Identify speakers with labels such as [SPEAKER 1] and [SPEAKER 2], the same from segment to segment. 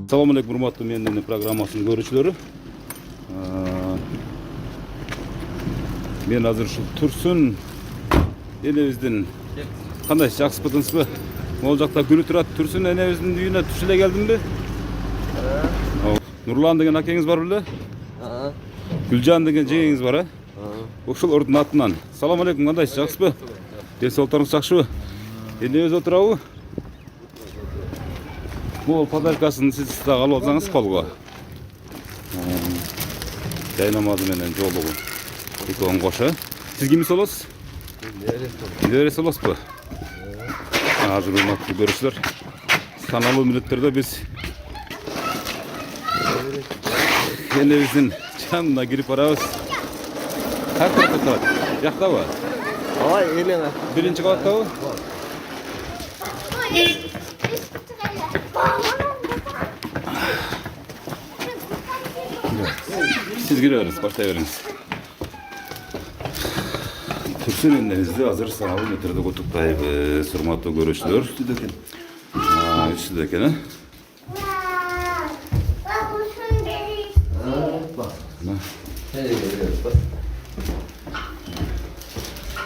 [SPEAKER 1] Assalamu alaikum hurmatly mendin programmasının görüşlörü. Men hazır şu Tursun enebizden kanday jakşypytysызбы? Мол жакта күнү турат. Tursun enebizдің үйүнө туш эле келдимби? Нурлан деген акеңиз бар беле? Гүлжан деген жеңиңиз бар, а? Ошолордун атынан. Assalamu alaikum, кандай жакшысызбы? Денсаулыктарыңыз жакшыбы? Энебиз отурабы? Бұл подаркасын сіз дагы алып алсаңыз колго. Жай намазы менен жолугу. Экөөң коша. Сиз кимис болосуз? Нерсе болосузбу? Азыр урматтуу көрүүчүлөр, саналуу мүнөттөрдө биз энебиздин жанына кирип барабыз. Кайда турат? Жактабы?
[SPEAKER 2] Ой, элеңе.
[SPEAKER 1] Биринчи кабаттабы? Siz giriyoruz, başlay veriniz. Tursun enebizdi hazır sanalуу метрде кутуктайбыз, урматтуу көрүүчүлөр. Үчтү экен, а?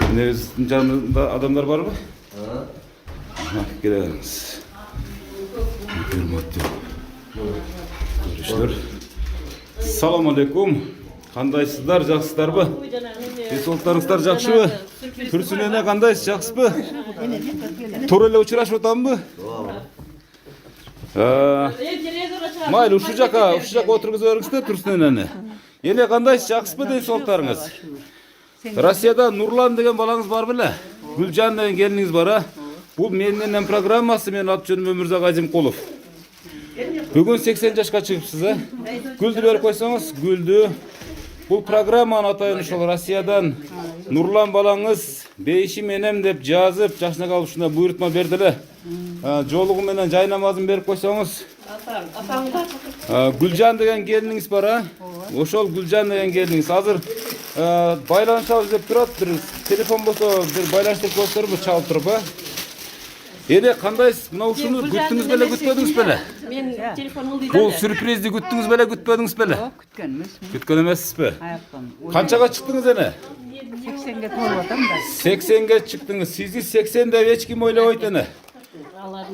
[SPEAKER 1] Enebиздин жанында адамдар барбы? Келе бериңиz. Урматтуу көрүүчүлөр. Assalamu alaikum. Кандайсыздар, жакшысыздарбы? Денсаулыктарыңыздар жакшыбы? Tursun эне кандайсыз, жакшысызбы? Туура эле учурашып атамбы? Майли, ушул жака отургузуп бериңизди, Tursun энени. Эне кандайсыз, жакшысызбы денсаулыктарыңыз? Россияда Нурлан деген балаңыз бар беле? Гүлжан деген келиниңиз бар, а? Бул менен программасы, менин аты жөнүм Өмүрзак Азимкулов. Бүгін 80 жашқа чыгыпсыз, а? Гүлдү берип койсоңуз, гүлдү. Бул программаны атайын ушул Россиядан Нурлан балаңыз бейишим энем деп жазып, жашына калып ушуна буйрутма берди эле. Жолугу менен жай намазын берип койсоңуз. Гүлжан деген келиниңиз бар, а? Ошол Гүлжан деген келиниңиз азыр байланышабыз деп турат. Бир телефон болсо, бир байланыштырып койсорбу, чалып туруп, а? Эне кандайсыз? Мына ушуну күттүңүз беле, күтпөдүңүз беле?
[SPEAKER 3] Мен телефон алды.
[SPEAKER 1] Бул сюрпризди күттүңүз беле, күтпөдүңүз беле?
[SPEAKER 4] Күткөн эмесмин.
[SPEAKER 1] Күткөн эмессизби?
[SPEAKER 4] Аяктан.
[SPEAKER 1] Канчага чыктыңыз эне?
[SPEAKER 4] 80ге толуп атам да.
[SPEAKER 1] 80ге чыктыңыз. Сизди 80 деп эч ким ойлобойт эне.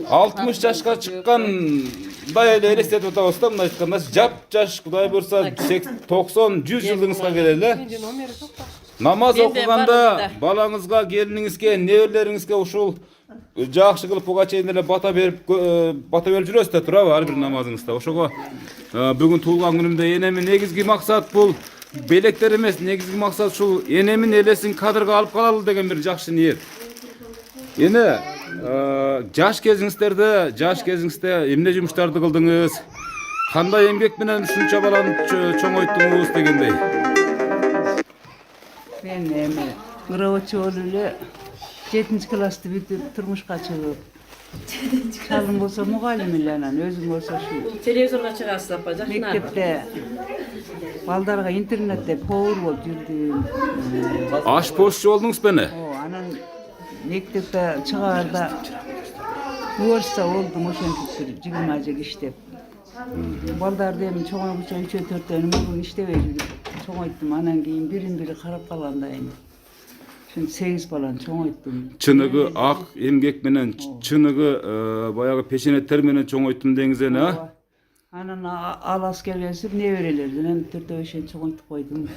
[SPEAKER 1] 60 жашка чыккандай эле элестетип атабыз да, мына айтканда жап-жаш, Кудай буйрса 90-100 жылдыгыңызга келели. Намаз окуганда балаңызга, келиниңизге, неберелериңизге ушул жакшы кылып буга чейин эле бата берип жүрөсүз да турабы ар бир намазыңызда. Ошого бүгүн туулган күнүмдө энемин негизги максат бул белектер эмес, негизги максат ушул энемин элесин кадырга алып калалы деген бир жакшы ниет. Эне жаш кезиңизде эмне жумуштарды кылдыңыз? Кандай эмгек менен ушунча баланы чоңойттуңуз дегендей.
[SPEAKER 4] Мен эми гробочу болуп эле 7-классты бүтүп турмушка чыгып. Шалым болсо мугалим эле, анан өзүм болсо ушу
[SPEAKER 3] Телевизорго чыгасыз апа, жакшы.
[SPEAKER 4] мектепте балдарга интернетте повар болуп жүрдүм.
[SPEAKER 1] Ашпозчу болдуңуз беле?
[SPEAKER 4] Анан мектепте чыгаарда убарса болдум, ошентип 20 жыл иштеп. Балдарды эми чоңойгуча 3-4 мүгүн иштебей жүрүп чоңойттум. Анан кийин бирин-бири карап калгандайын. 8 баланы чоңойттум.
[SPEAKER 1] Чыныгы ак эмгек менен, чыныгы баягы пешенеттер менен чоңойттум деңиз эне, а?
[SPEAKER 4] Анан алас келгенсип неберелерден 4-5 чоңойтуп койдум.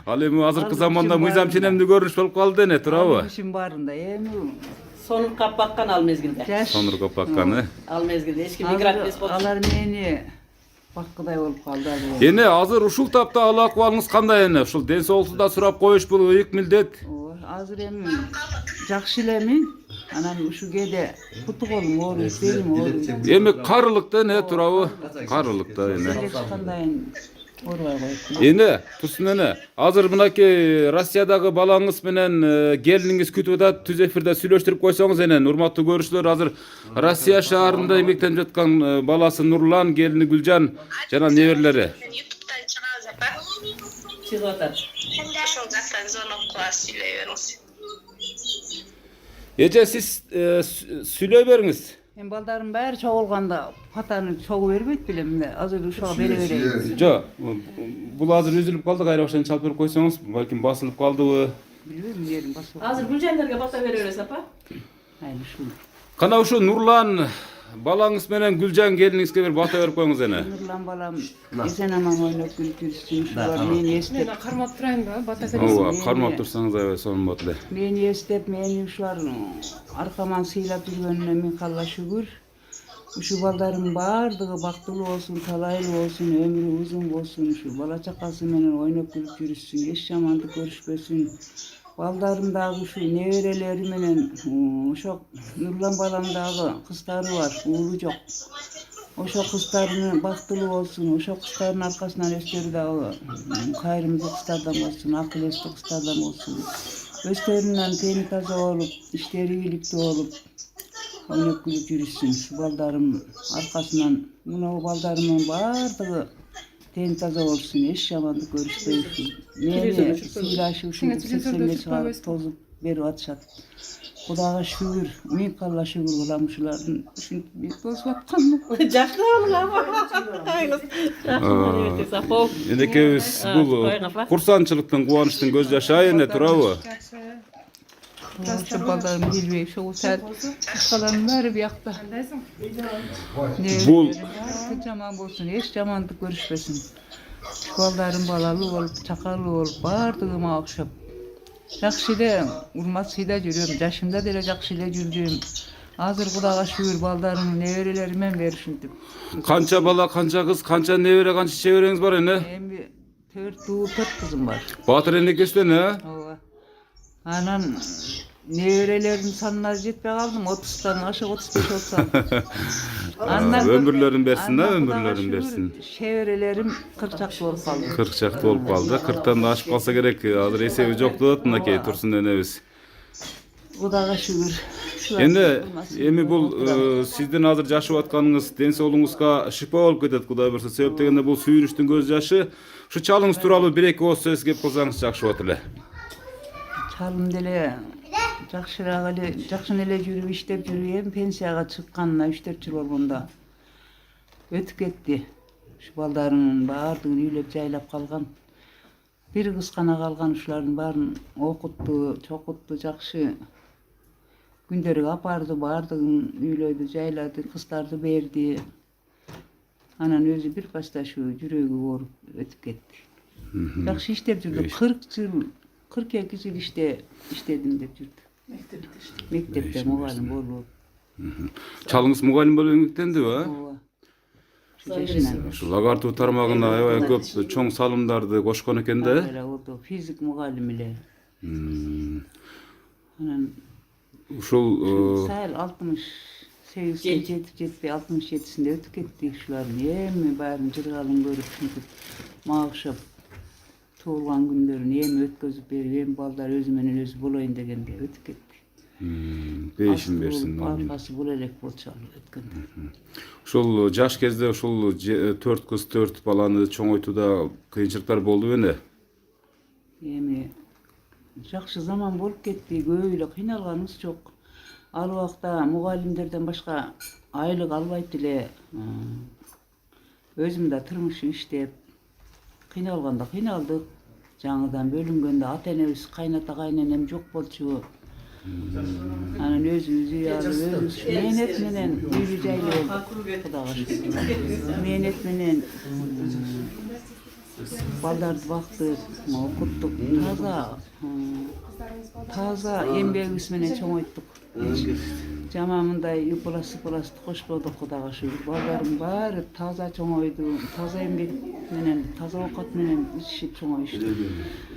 [SPEAKER 1] Ал эми азыркы заманда мыйзам ченемдүү көрүнүш болуп калды эне, турабы?
[SPEAKER 4] Ишим барында эми
[SPEAKER 3] Сонур каппаккан ал мезгилде.
[SPEAKER 1] Сонур капакканы.
[SPEAKER 3] Ал мезгилде эч ким мигрант эмес болчу.
[SPEAKER 4] алар мени баккыдай болуп калды.
[SPEAKER 1] Эне азыр ушул тапта ал акыбалыңыз кандай эне? Ушул ден соолукту да сурап коюш бул ыйык милдет.
[SPEAKER 4] Азыр эми жакшы элемин. Анан ушу кээде куту колум ооруйт, белим ооруйт.
[SPEAKER 1] Эми карылыкта эне турабы? Карылыкта эне.
[SPEAKER 4] Ачкандайын Oraya koyup.
[SPEAKER 1] Endi Tursun ene, azыр mınaki Rossiyadagı balаңыз менен келиниңиz күтүп атат, түз эфирде сүйлөштүрүп койсоңуз эне. Урматтуу көрүүчүлөр, азыр Россия шаарында эмгектенип жаткан баласы Нурлан, келини Гүлжан жана неберелери.
[SPEAKER 5] YouTube'dan çıkarız apa.
[SPEAKER 3] Чыгып атат.
[SPEAKER 5] Ошол жактан звонок кылып сүйлөй бериңиz.
[SPEAKER 1] Эже сиз сүйлөй бериңиз.
[SPEAKER 4] Мен балдарым бәрі çoğulganda patаны çoğu vermeyt bilem de azır uşağa bere vereyim.
[SPEAKER 1] Жо, бул азыр үзүлүп калды, кайра баштан чалып берип койсоңуз, балким басылып калдыбы?
[SPEAKER 4] Bilmem yerim basıl.
[SPEAKER 3] Азыр Гүлжендерге бата бере бересиз апа.
[SPEAKER 4] Aynen şu.
[SPEAKER 1] Кана ушу Нурлан балаңыз менен Гүлжан келиниңизге бир бата берип коюңуз эне.
[SPEAKER 4] Nurlan balam esen amam oynap gülüp yürüsün. Şular meni estep.
[SPEAKER 6] Кармап турайын да, бата
[SPEAKER 1] Ооба, кармап турсаңыз аябай сонун болот эле.
[SPEAKER 4] Meni estep, meni uşular arkaman sıylap yürgönüne min kalla şükür. Şu baldarım bardığı baktılı olsun, talaylı olsun, ömrü uzun olsun. Şu bala çakası menen oynap gülüp yürüsün, eş jamandık görüşpesin. Baldarımdagı şu nevereleri menen uşak Nurlan balamdagı kızları var, uğulu jok. Oşo kızlarını baktılı olsun, oşo kızların arkasından österi dağı kayrımcı kızlardan olsun, akıl esti kızlardan olsun. Österinden teni taza olup, işleri iyilikte olup, oynap gülüp yürüsün. Şu baldarım arkasından, buna o baldarımın bardığı teni taza olsun, eş jamandık görüşpesin. Meni sıylaşı uşun 80'e çıkarıp tozup beri atışat. Kudağa şükür, min kalla şükür bulamuşların. Şimdi bir toz atkanlık.
[SPEAKER 3] Жакшы болуңуз апа. Жакшы бересиз апа.
[SPEAKER 1] Эндекебиз бул курсанчылыктын, кубанычтын көз жашы эне турабы?
[SPEAKER 4] Şu baldarım bilmeyip, şu uçar, kışkaların bari bir yakta.
[SPEAKER 1] Bul-
[SPEAKER 4] Jaman bolsun, eş jamandık görüşpesin. Şu baldarım balalı olup, çakalı olup, bardığıma okşap. Jakşyda, urmatsyda jürüyorum, yaşımda dele jakşyda jürdüm. Azır Kudağa şükür baldarımı neverelerime verişindim.
[SPEAKER 1] Kança bala, kança kız, kança nebere, kança çevreniz var ene?
[SPEAKER 4] Hem bir 4 kızım var.
[SPEAKER 1] Batır endekesi ne?
[SPEAKER 4] Ova. Anan neverelerin sanına jetpe kaldım, 30'dan aşağı 35 olsam.
[SPEAKER 1] Ömürlerin bersin, ömürlerin bersin.
[SPEAKER 4] Çevrelerim 40 çaklı olup kaldı.
[SPEAKER 1] 40 çaktı olup kaldı. 40'tan da aşıp kalsa gerek. Hazır esebi joktu atındaki Tursun enemiz.
[SPEAKER 4] Kudağa şükür.
[SPEAKER 1] Endi эми бул сиздин азыр жашап атканыңыз ден соолугуңузга шипа болуп кетет, Кудай буйрса. Себеп дегенде бул сүйүнүчтүн көз жашы. Ушу чалыңыз тууралуу бир эки ооз сөз кеп кылсаңыз жакшы болот эле.
[SPEAKER 4] Çalım dele jakşıraак эле, жакшын эле жүрүп иштеп жүрүп, пенсияга чыкканына 3-4 жыл болгондо өтүп кетти. Şu балдарымдын баардыгын үйлөп жайлап калган. Бир кыз гана калган, ушулардын баарын окутту, чокутту, жакшы күндөргө апарды, баардыгын үйлөдү, жайлады, кыздарды берди. Анан өзү бир пачта şu жүрөгү ооруп өтүп кетти. Жакшы иштеп жүрдү, 40 жыл 42 жыл иштедим деп жүрдү. Мектепте мугалим болуп.
[SPEAKER 1] Чалыңыз мугалим болуп эмгектендиби?
[SPEAKER 4] Ооба. Жашынан.
[SPEAKER 1] Ушу Лагартуу тармагына аябай көп чоң салымдарды кошкон экен да.
[SPEAKER 4] Oldu. Fizik mugallim ile. Anan
[SPEAKER 1] Ушул
[SPEAKER 4] sayıl 68 67'sinde ötüp ketdi şuların. Emi bärин jırgalın görüp çünkü mağışıp tuğulgan günlerini emi ötközüp berip, emi balдар özü menen özü bolayın degende ötüp ketdi.
[SPEAKER 1] бейишин берсин.
[SPEAKER 4] Arkası bol elek bolçalı ötkende.
[SPEAKER 1] Ушул жаш кезде ушул 4 кыз 4 баланы чоңойтууда кыйынчылыктар болду беле?
[SPEAKER 4] Emi jakşı zaman bolup ketdi, көбүйлө кыйналганыбыз жок. Ал убакта mugallimlerden başka aylık albayt эле. Özüm de turmuş iштеп, kıynalganda kıynaldık. Жаңыдан bölüngende ata-enemiz, kaynata kaynenem jok bolчу. Anan özü alып, özü mehnat menen үйү жайлы болдuk. Кудайга шүкүр. Mehnat menen балдарды бактык, окуттук, таза эмгегибиз менен чоңойттук. Жамамындай ыпылас-ыпыласты кошподук, Кудайга шүкүр. Балдарым баары таза чоңойду, таза эмгек менен, таза оокат менен ичишип чоңоюшту.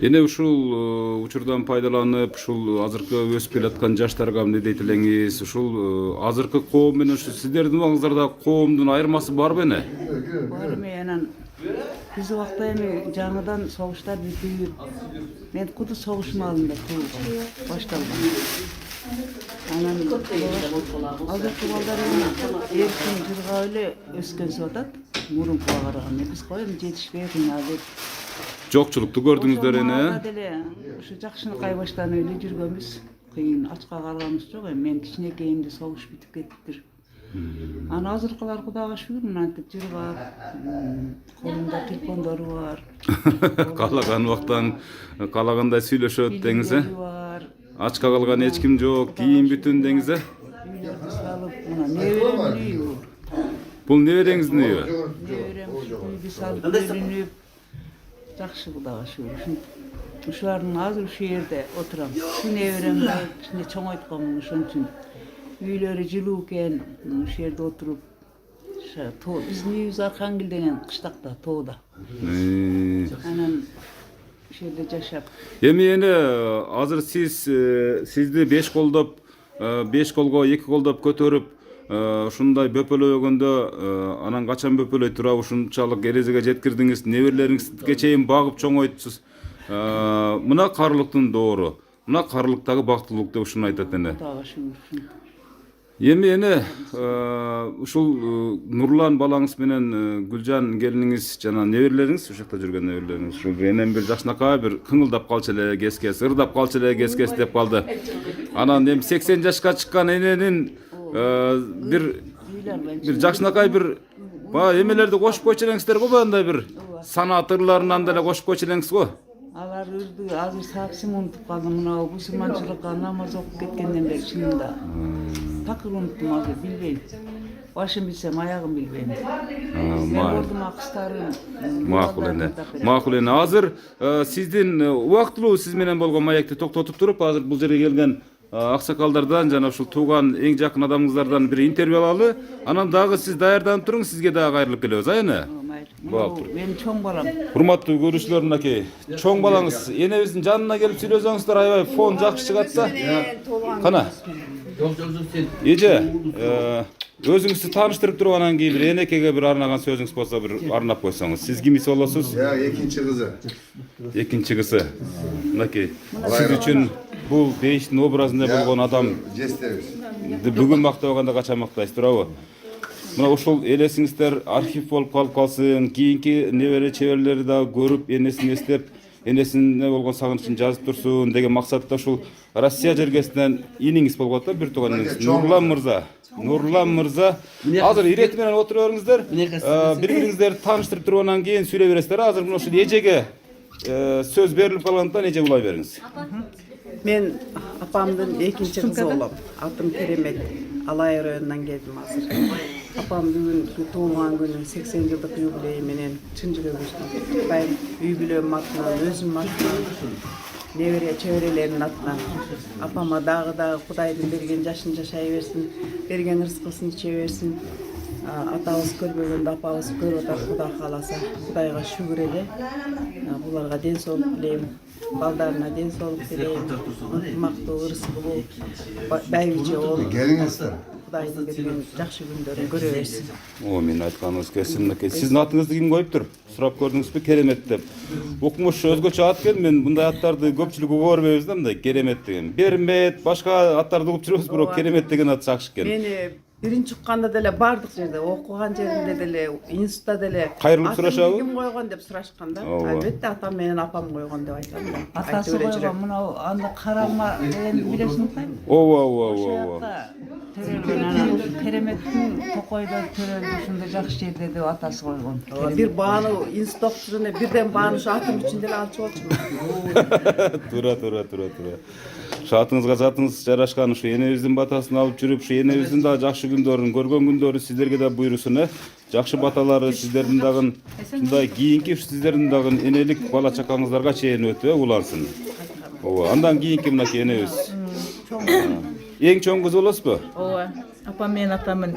[SPEAKER 1] Эне ушул учурдан пайдаланып, ушул азыркы өсүп келаткан жаштарга эмне дейт элеңиз? Ушул азыркы коом менен ушу сиздердин убагыңыздарда коомдун айырмасы барбы эне?
[SPEAKER 4] Бар менен Биз убакта эми жаңыдан согуштар бүтүп, мен куду согуш маалында туулгам, башталган. Анан азыркы балдар эркин жыргап эле өскөнсүп атат, мурункуга караганда. Биз коем жетишпей кыйналып.
[SPEAKER 1] Жокчулукту көрдүңүздөр эне.
[SPEAKER 4] Ушу жакшыныкай баштан эле жүргөнбүз. Кыйын ачка калганыбыз жок эми. Мен кичинекейимде согуш бүтүп кетиптир. Анан азыркылар Кудайга шүгүр мынантип жыргап, колунда телефондору бар.
[SPEAKER 1] Каалаган убактан каалагандай сүйлөшөт деңиз, ачка калган эч ким жок, кийин бүтүн деңиз.
[SPEAKER 4] Үйлөрдү салып, мына неберемдин үйү.
[SPEAKER 1] Бул небереңиздин үйү.
[SPEAKER 4] Неберем үйдү салып беринип, жакшы Кудайга шүгүр. Ушулардын азыр ушу жерде отурам. Ушу неберем кичине чоңойтконмун ошон үчүн. Үйлөрү жылуу экен, ушу жерде отуруп. Биздин үйүбүз Архангел деген кыштакта, тоодо. Анан ушу жерде жашап.
[SPEAKER 1] Эми эне азыр сизди 5 колдоп, 5 колго 2 колдоп көтөрүп, ушундай бөпөлөгөндө анан качан бөпөлөй тура ушунчалык эрежеге жеткирдиңиз, неберелериңизге чейин багып чоңойттуз. Мына карылыктын доору, мына карылыктагы бактылуулук деп ушуну айтат эне.
[SPEAKER 4] Кудайга шүгүр.
[SPEAKER 1] Эми эне ушул Нурлан балаңыз менен Гүлжан келиниңиз жана неберелериңиз, ошол жакта жүргөн неберелериңиз, ушул энем бир жакшынакай бир кыңылдап калчу эле кескес, ырдап калчу эле кескес деп калды. Анан эми 80 жашка чыккан эненин бир жакшынакай бир эмелерди кошуп койчу элеңиздер го, андай бир санаат ырларынан деле кошуп койчу элеңиз го.
[SPEAKER 4] Алар ырды азыр сапсым унутуп калдым. Мына мусулманчылыкка намаз окуп кеткенден бери чынында. Такыр унуттум азыр, билбейм. Башым билсем, аягым билбейм. Мен ордума кыздарым.
[SPEAKER 1] Макул эне. Макул эне. Азыр сиздин убактылуу сиз менен болгон маекти токтотуп туруп, азыр бул жерге келген аксакалдардан жана ушул тууган эң жакын адамыңыздардан бир интервью алалы. Анан дагы сиз даярданып туруң, сизге дагы кайрылып келебиз, эне.
[SPEAKER 4] Мен чоң балам.
[SPEAKER 1] Урматтуу көрүүчүлөр, мынакей чоң балаңыз энебиздин жанына келип сүйлөсөңүздөр, аябай фон жакшы чыгат да. Кана. Эже, өзүңүздү тааныштырып туруп анан кийин бир энекеге бир арнаган сөзүңүз болсо бир арнап койсоңуз. Сиз кимис болосуз?
[SPEAKER 2] Экинчи кызы.
[SPEAKER 1] Экинчи кызы. Мынакей сиз үчүн бул бейиштин образында болгон адам
[SPEAKER 2] Жестерибиз.
[SPEAKER 1] бүгүн мактабаганда качан мактайсыз, туурабы? Мына ушул элесиңиздер архив болуп калып калсын, кийинки небере чеберлери да көрүп, энесин эстеп, энесине болгон сагынычын жазып турсун деген максатта ушул Россия жергесинен иниңиз болгон да, бир тууган иниңиз Нурлан мырза. Нурлан мырза, азыр ирети менен отура бериңиздер. Бири-бириңиздерди тааныштырып туруп анан кийин сүйлөй бересиздер. Азыр мына ушул эжеге сөз берилип калгандыктан эже улай бериңиз.
[SPEAKER 6] Мен апамдын экинчи кызы болом. Атым Керемет. Алай районунан келдим азыр. Апам бүгүн туулган күнү 80 жылдык юбилей менен чын жүрөгүбүздөн куттуктайм. Үй бүлөм атынан, өзүм атынан, небере чеберелердин атынан. Апама дагы Кудайдын берген жашын жашай берсин, берген ырыскысын иче берсин. Атабыз көрбөгөндө апабыз көрүп атат, Кудай кааласа. Кудайга шүгүр эле. Буларга ден соолук тилейм. Балдарына ден соолук тилейм. Ынтымактуу, ырыскылуу, байбиче болуп.
[SPEAKER 2] Келиңиздер.
[SPEAKER 6] Кудайдын берген жакшы күндөрүн көрө берсин.
[SPEAKER 1] Мен айтканыңыз келсин. Сиздин атыңызды ким коюптур? Сурап көрдүңүзбү? Керемет деп. Укмуш өзгөчө ат экен. Мен мындай аттарды көпчүлүк уга бербейбиз да, мындай Керемет деген. Бермет, башка аттарды угуп жүрөбүз, бирок Керемет деген ат жакшы экен.
[SPEAKER 6] Мени биринчи укканда деле бардык жерде, окуган жеринде деле, институтта деле
[SPEAKER 1] Кайрылып сурашабы?
[SPEAKER 6] Ким койгон деп сурашкан да. Албетте атам менен апам койгон деп айтам да.
[SPEAKER 4] Атасы койгон мына анда каралма деген билесиңби?
[SPEAKER 1] Ооба.
[SPEAKER 4] Төрөлгөн анан Кереметтин Токойдо төрөлдү, ушундай жакшы жерде деп атасы койгон.
[SPEAKER 6] Бир баану институт окутуп бирден баану атым үчүн деле алчу болчумун.
[SPEAKER 1] Тура. Атыңызга затыңыз жарашкан, ушу энебиздин батасын алып жүрүп, ушу энебиздин да жакшы күндөрүн көргөн күндөрү сиздерге да буйрусун, жакшы баталары сиздердин дагы ушундай кийинки сиздердин дагы энелик бала чакаңыздарга чейин өтө улансын. Ооба, андан кийинки мынакей энебиз. Эң чоң кыз болосузбу?
[SPEAKER 3] Ооба. Апам менен атамын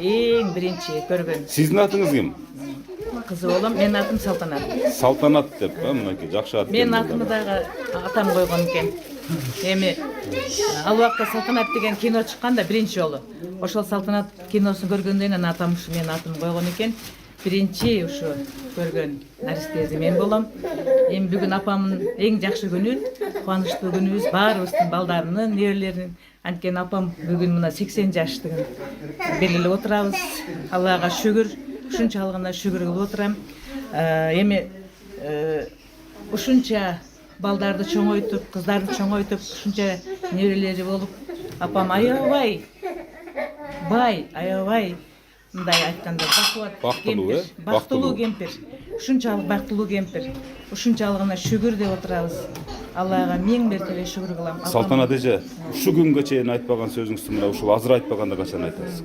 [SPEAKER 3] эң биринчи көргөн.
[SPEAKER 1] Сиздин атыңыз ким?
[SPEAKER 3] Кызы болом, менин атым Салтанат.
[SPEAKER 1] Салтанат деп, мынакей жакшы ат.
[SPEAKER 3] Менин атымды дагы атам койгон экен. Эми ал убакта Салтанат деген кино чыккан да биринчи жолу. Ошол Салтанат киносун көргөндөн кийин атам ушу менин атымды койгон экен. birinchi uşu görgön naристези men bolom. Эми бүгүн апамдын эң жакшы күнү, кубанычтуу күнүбүз баарыбыздын балдарынын, неберелеринин. Анткени апам бүгүн мына 80 жаштыгын белгилеп отурабыз. Аллага шүгүр, ушунчалыгына шүгүр кылып отурам. Эми ушунча балдарды чоңойтуп, кыздарды чоңойтуп, ушунча неберелери болуп, апам аябай бай, аябай мындай айтканда
[SPEAKER 1] Бактылуу,
[SPEAKER 3] бактылуу кемпир. Ушунчалык бактылуу кемпир. Ушунчалыгына шүгүр деп отурабыз. Аллага миң мертебе шүгүр кылам.
[SPEAKER 1] Салтанат эже, ушу күнгө чейин айтпаган сөзүңүздү мына ушул азыр айтпаганда качан айтасыз?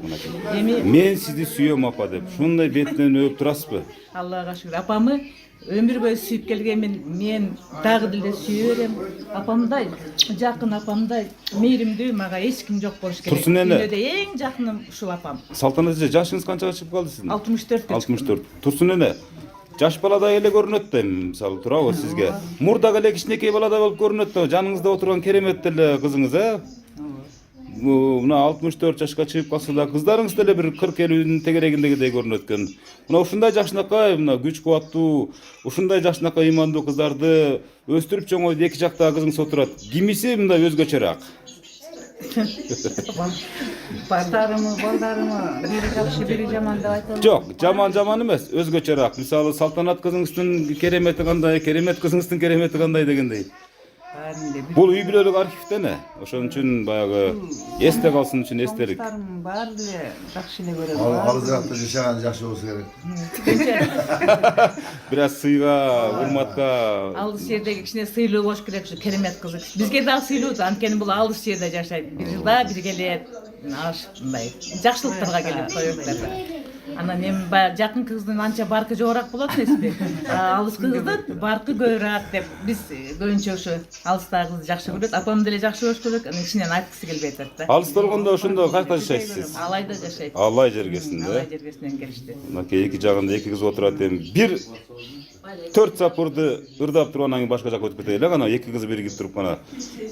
[SPEAKER 3] Эми
[SPEAKER 1] Мен сизди сүйөм апа деп, ушундай бетинен өп турасызбы?
[SPEAKER 3] Аллага шүгүр. Апамы өмүр бою сүйүп келгенмин. Мен дагы деле сүйө берем. Апамдай, жакын апамдай мейримдүү мага эч ким жок болуш керек.
[SPEAKER 1] Турсун эне.
[SPEAKER 3] Дүйнөдө эң жакыным ушул апам.
[SPEAKER 1] Салтанат эже, жашыңыз канчага чыгып калды сиздин?
[SPEAKER 3] 64.
[SPEAKER 1] 64. Турсун эне. Жаш баладай эле көрүнөт да, мисалы турабы сизге. Мурдагы эле кичинекей баладай болуп көрүнөт да, жаныңызда отурган керемет эле кызыңыз, мына 64 жашка чыгып калса да, кыздарыңыз деле бир 40-50 тегерегиндегидей көрүнөт экен. Мына ушундай жашынакай, мына күч кубаттуу, ушундай жашынакай ыймандуу кыздарды өстүрүп чоңойду, эки жакта кызыңыз отурат. Кимиси мындай өзгөчөрөөк?
[SPEAKER 4] Балдарымы бири жакшы, бири жаман деп айта албайм.
[SPEAKER 1] Жок, жаман эмес, өзгөчөрөөк. Мисалы Салтанат кызыңыздын керемети кандай, керемет кызыңыздын керемети кандай дегендей. Бул үй бүлөлүк архивде не? Ошон үчүн баягы эсте калсын үчүн эстелик.
[SPEAKER 4] Балдарым баары деле жакшы эле көрөм.
[SPEAKER 7] Алызыраакта жашаган жакшы болсо керек.
[SPEAKER 1] Бир аз сыйга, урматка.
[SPEAKER 3] Алыс жердеги кичине сыйлуу болуш керек ушу керемет кызы. Бизге дагы сыйлуу, анткени бул алыс жерде жашайт. Бир жылда бир келет. Мындай жакшылыктарга келип коёбуздар. Анан эми баягы жакын кыздын анча баркы жогорак болот эмеспи? Алыс кыздын баркы көбүрөөк деп биз көбүнчө ушу алыстагы кызды жакшы көрөт. Апам деле жакшы болуш керек, анан ичинен айткысы келбей атат да.
[SPEAKER 1] Алыс болгондо ошондо кайерде жашайсыз сиз?
[SPEAKER 3] Алайда жашайт.
[SPEAKER 1] Алай жергесинде.
[SPEAKER 3] Алай жергесинен келишти.
[SPEAKER 1] Мынакей эки жагында эки кыз отурат эми. Бир 4 сапырды ырдап туруп анан башка жакка өтүп кетели. Ана эки кыз биригип туруп кана.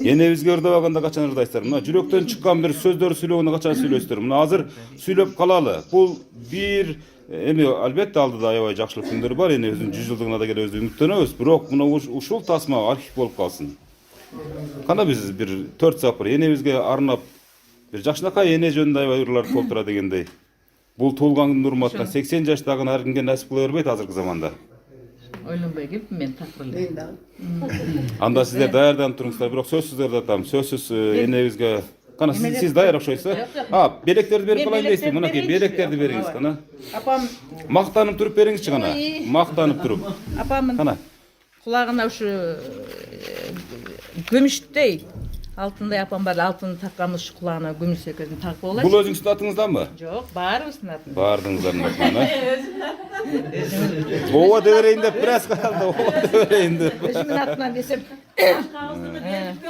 [SPEAKER 1] Энебизге ырдабаганда качан ырдайсыздар? Мына жүрөктөн чыккан бир сөздөр сүйлөгөндө качан сүйлөйсүздөр? Мына азыр сүйлөп калалы. Бул бир эми албетте алдыда аябай жакшылык күндөр бар. Энебиздин 100 жылдыгына да келебиз деп үмүттөнөбүз. Бирок мына ушул тасма архив болуп калсын. Кана биз бир 4 сапыр энебизге арнап бир жакшынакай эне жөнүндө аябай ырларды толтура дегендей. Бул туулган күндүн урматына 80 жаштагы ар кимге насип кыла бербейт азыркы заманда.
[SPEAKER 3] Ойлонбой келипмин мен такыр эле.
[SPEAKER 1] Анда сиздер даярданып туруңуздар, бирок сөзсүздөрдү атам. Сөзсүз энебизге кана сиз даяр окшойсуз. Белектерди берип калайын дейсизби? Мынакей белектерди бериңиз кана.
[SPEAKER 3] Апам
[SPEAKER 1] Мактанып туруп бериңизчи кана. Мактанып туруп.
[SPEAKER 3] апамдын
[SPEAKER 1] Кана.
[SPEAKER 3] кулагына ушу күмүштөй алтындай апам бар, алтын такканбыз ушу кулагына күмүш экенин тагып болот.
[SPEAKER 1] Бул өзүңүздүн атыңызданбы?
[SPEAKER 3] Жок, баарыбыздын атында.
[SPEAKER 1] Баардыгыңыздардын атынан. Ооба деп берейин деп бир аз калды. Ооба деп берейин деп.
[SPEAKER 3] Өзүмдүн атынан десем.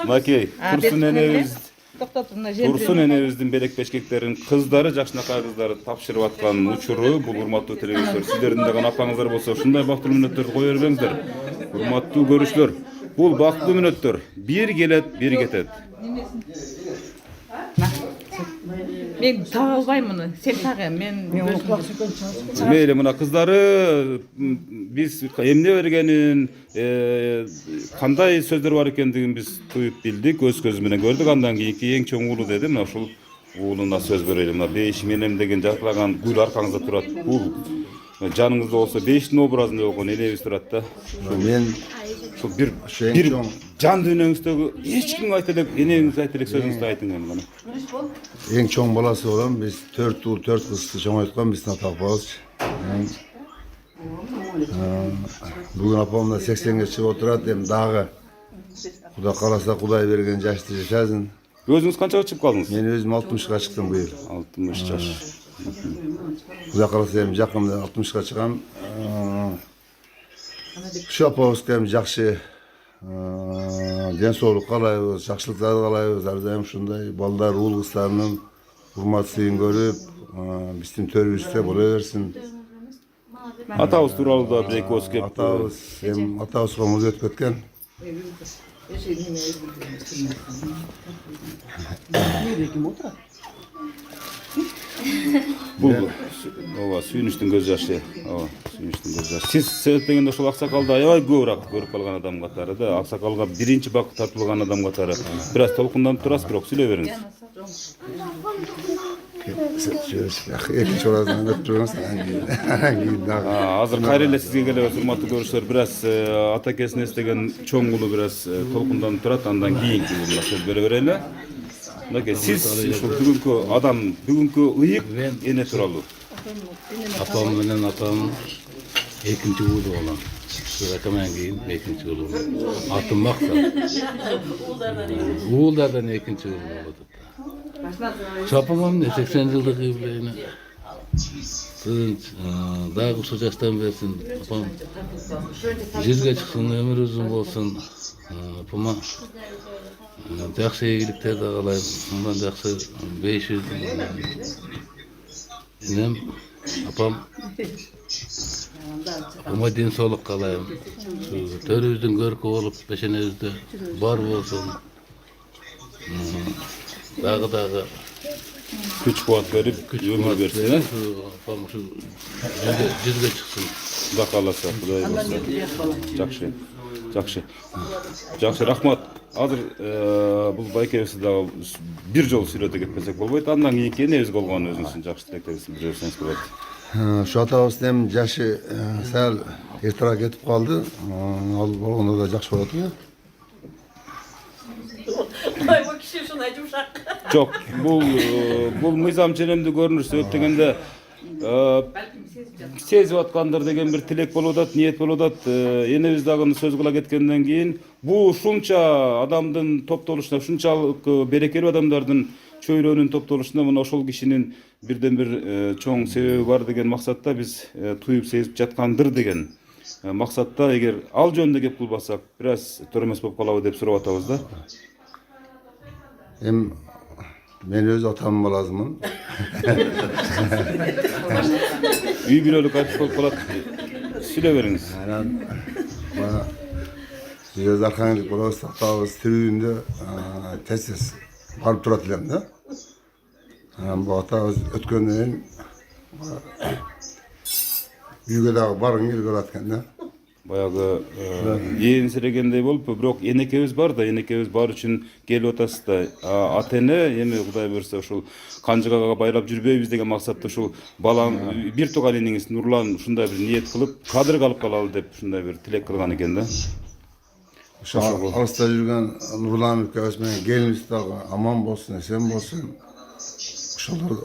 [SPEAKER 1] Мынакей Турсун энебиз,
[SPEAKER 3] Токтотуп мына жер.
[SPEAKER 1] Турсун энебиздин белек бешкектерин кыздары, жакшынакай кыздары тапшырып аткан учуру. Бул урматтуу телевизор, сиздердин дагы апаңыздар болсо ушундай бактылуу мүнөттөрдү кое бербеңиздер. Урматтуу көрүүчүлөр, бул бактылуу мүнөттөр. Бир келет, бир кетет.
[SPEAKER 3] Мен таба албайм муну. Сен тагы, мен
[SPEAKER 1] Мейли мына кыздары биз эмне бергенин, кандай сөздөр бар экендигин биз туюп билдик, өз көзү менен көрдүк. Андан кийинки эң чоң уулу деди, мына ушул уулуна сөз берели. Мына бейишим энем деген жаркыраган гүл аркаңызда турат. Бул жаныңызда болсо бейиштин образында болгон энебиз турат да.
[SPEAKER 7] Мен
[SPEAKER 1] Ушул бир жан дүйнөңүздөгү эч кимге айта элек, энеңизге айта элек сөзүңүздү айтыңыз мына.
[SPEAKER 7] эң чоң баласы болом. Биз 4 уул, 4 кызды чоңойткон биздин ата апабыз. Бүгүн апамда 80ге чыгып отурат. Эми дагы Кудай кааласа Кудай берген жашты жашасын.
[SPEAKER 1] Өзүңүз канчага чыгып калдыңыз?
[SPEAKER 7] Мен өзүм 60га чыктым быйыл.
[SPEAKER 1] 60 жаш.
[SPEAKER 7] Кудай кааласа эми жакында 60га чыгам. Ушу апабызга эми жакшы ден соолук каалайбыз, жакшылыктарды каалайбыз. Ар дайым ушундай балдар, уул кыздарынын урмат сыйын көрүп, биздин төрүбүздө боло берсин.
[SPEAKER 1] Атабыз тууралуу да бир эки ооз кеп.
[SPEAKER 7] Атабызга муз өтүп кеткен.
[SPEAKER 1] Бул ооба сүйүнүчтүн көз жашы. Ооба, сүйүнүчтүн көз жашы. Сиз себептегенде ошол аксакалды аябай көбүрөөк көрүп калган адам катары да, аксакалга биринчи бак тартылган адам катары. Бир аз толкунданып турасыз, бирок сүйлөй бериңиз.
[SPEAKER 7] Экинчи ораздан өтүп жүрөңүз, анан кийин дагы.
[SPEAKER 1] Азыр кайра эле сизге келебиз, урматтуу көрүүчүлөр. Бир аз ата экесин эстеген чоң уулу бир аз толкунданып турат, андан кийинки уулуна сөз бере берели. Мынакей, сиз ушул бүгүнкү адам, бүгүнкү ыйык эне тууралуу.
[SPEAKER 8] Апам менен атам экинчи уулу болом. Атамдан кийин экинчи уулу. Атым Максат. Уулдардан экинчи уулу болот. Чапамам 80 жылдык юбилейине. Дагы ушул жаштан берсин. Апам жүзгө чыксын, өмүрү узун болсун. Апама жакшы ийгиликтерди каалайм. Мындан жакшы 500 энем апам апама ден соолук каалайм. Төрүбүздүн көркү болуп, пешенебизде бар болсун. Дагы
[SPEAKER 1] Күч кубат берип, өмүр берсин.
[SPEAKER 8] Апам ушу жүзгө чыксын.
[SPEAKER 1] Кудай кааласа, Кудай буйрса. Жакшы, рахмат. Азыр бул байкебизди дагы бир жолу сүйлөтө кетпесек болбойт. Андан кийинки энебиз болгон өзүңүздүн жакшы тилектериңизди билдирсеңиз болот.
[SPEAKER 7] Ушу атабыздын эми жашы сал эртерээк кетип калды. Ал болгондо да жакшы болот го.
[SPEAKER 1] Жок, бул мыйзам черемдүү көрүнүш себеп дегенде сезип аткандыр деген бир тилек болуп атат, ниет болуп атат. Энебиз дагы сөз кыла кеткенден кийин бул ушунча адамдын топтолушуна, ушунчалык берекелүү адамдардын чөйрөнүн топтолушуна мына ошол кишинин бирден бир чоң себеби бар деген максатта биз туюп сезип жаткандыр деген максатта, эгер ал жөнүндө кеп кылбасак, бир аз туура эмес болуп калабы деп сурап атабыз да.
[SPEAKER 7] Эми мен өз атамдын баласымын.
[SPEAKER 1] Үй бүлөлүк айтып болуп калат. Сүйлөй бериңиз.
[SPEAKER 7] Анан биз архангелик болобуз, атабыз тирүүндө тез барып турат элем да. Анан бул атабыз өткөндөн кийин үйгө дагы баргың келип калат экен да.
[SPEAKER 1] Баягы ensirегендей болуп, бирок энекебиз бар да, энекебиз бар үчүн келип атасыз да. Ата эне эми Кудай буйрса ушул канжыгага байлап жүрбөйбүз деген максатта ушул балам бир тууган энеңиз Нурлан ушундай бир ниет кылып, кадырга алып калалы деп ушундай бир тилек кылган экен да.
[SPEAKER 7] Ошол алыста жүргөн Нурлан экөөбүз менен келинибиз дагы аман болсун, эсен болсун.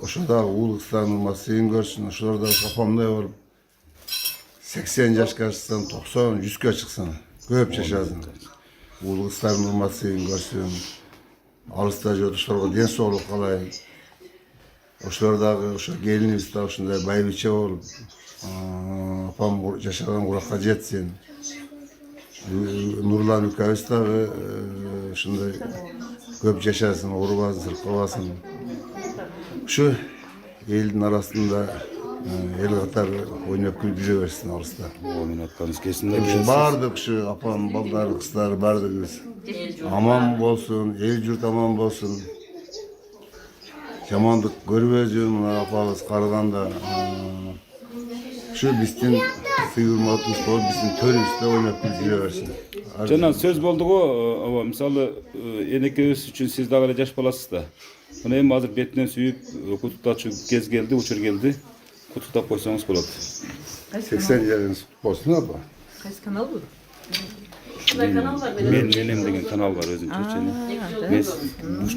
[SPEAKER 7] Ошол дагы уул кыздардын урматсын көрсүн, ошолор дагы апамдай болуп 80 жашка чыксын, 90, 100га чыксын, көп жашасын. Уул кыздардын урматсын көрсүн. Алыста жүрөт, ошолорго ден соолук каалайм. Ошолор дагы ошо келинибиз дагы ушундай байбиче болуп, апам жашаган куракка жетсин. Нурлан экөөбүз дагы ушундай көп жашасын, оорубасын, сыркабасын. Ушу элдин арасында эл катары ойноп күлүп жүрө берсин алыста.
[SPEAKER 1] Мен айтканыңыз кесинде
[SPEAKER 7] Бардык ушу апам, балдары, кыздары бардыгыбыз аман болсун, эл журт аман болсун. Жамандык көрбөзүн, мына апабыз карыганда. Ушу биздин сый-урматыбыз болуп, биздин төрүбүздө ойноп күлүп жүрө берсин.
[SPEAKER 1] Жана сөз болду го, аба мисалы энекебиз үчүн сиз дагы эле жаш баласыз да. Мына эми азыр бетинен сүйүп куттуктачу кез келди, учур келди. Куттуктап койсоңуз болот.
[SPEAKER 7] 80 жарыңыз болсун апа.
[SPEAKER 3] Кайсы канал бул?
[SPEAKER 1] Мен менем деген канал бар өзүнчө. Мен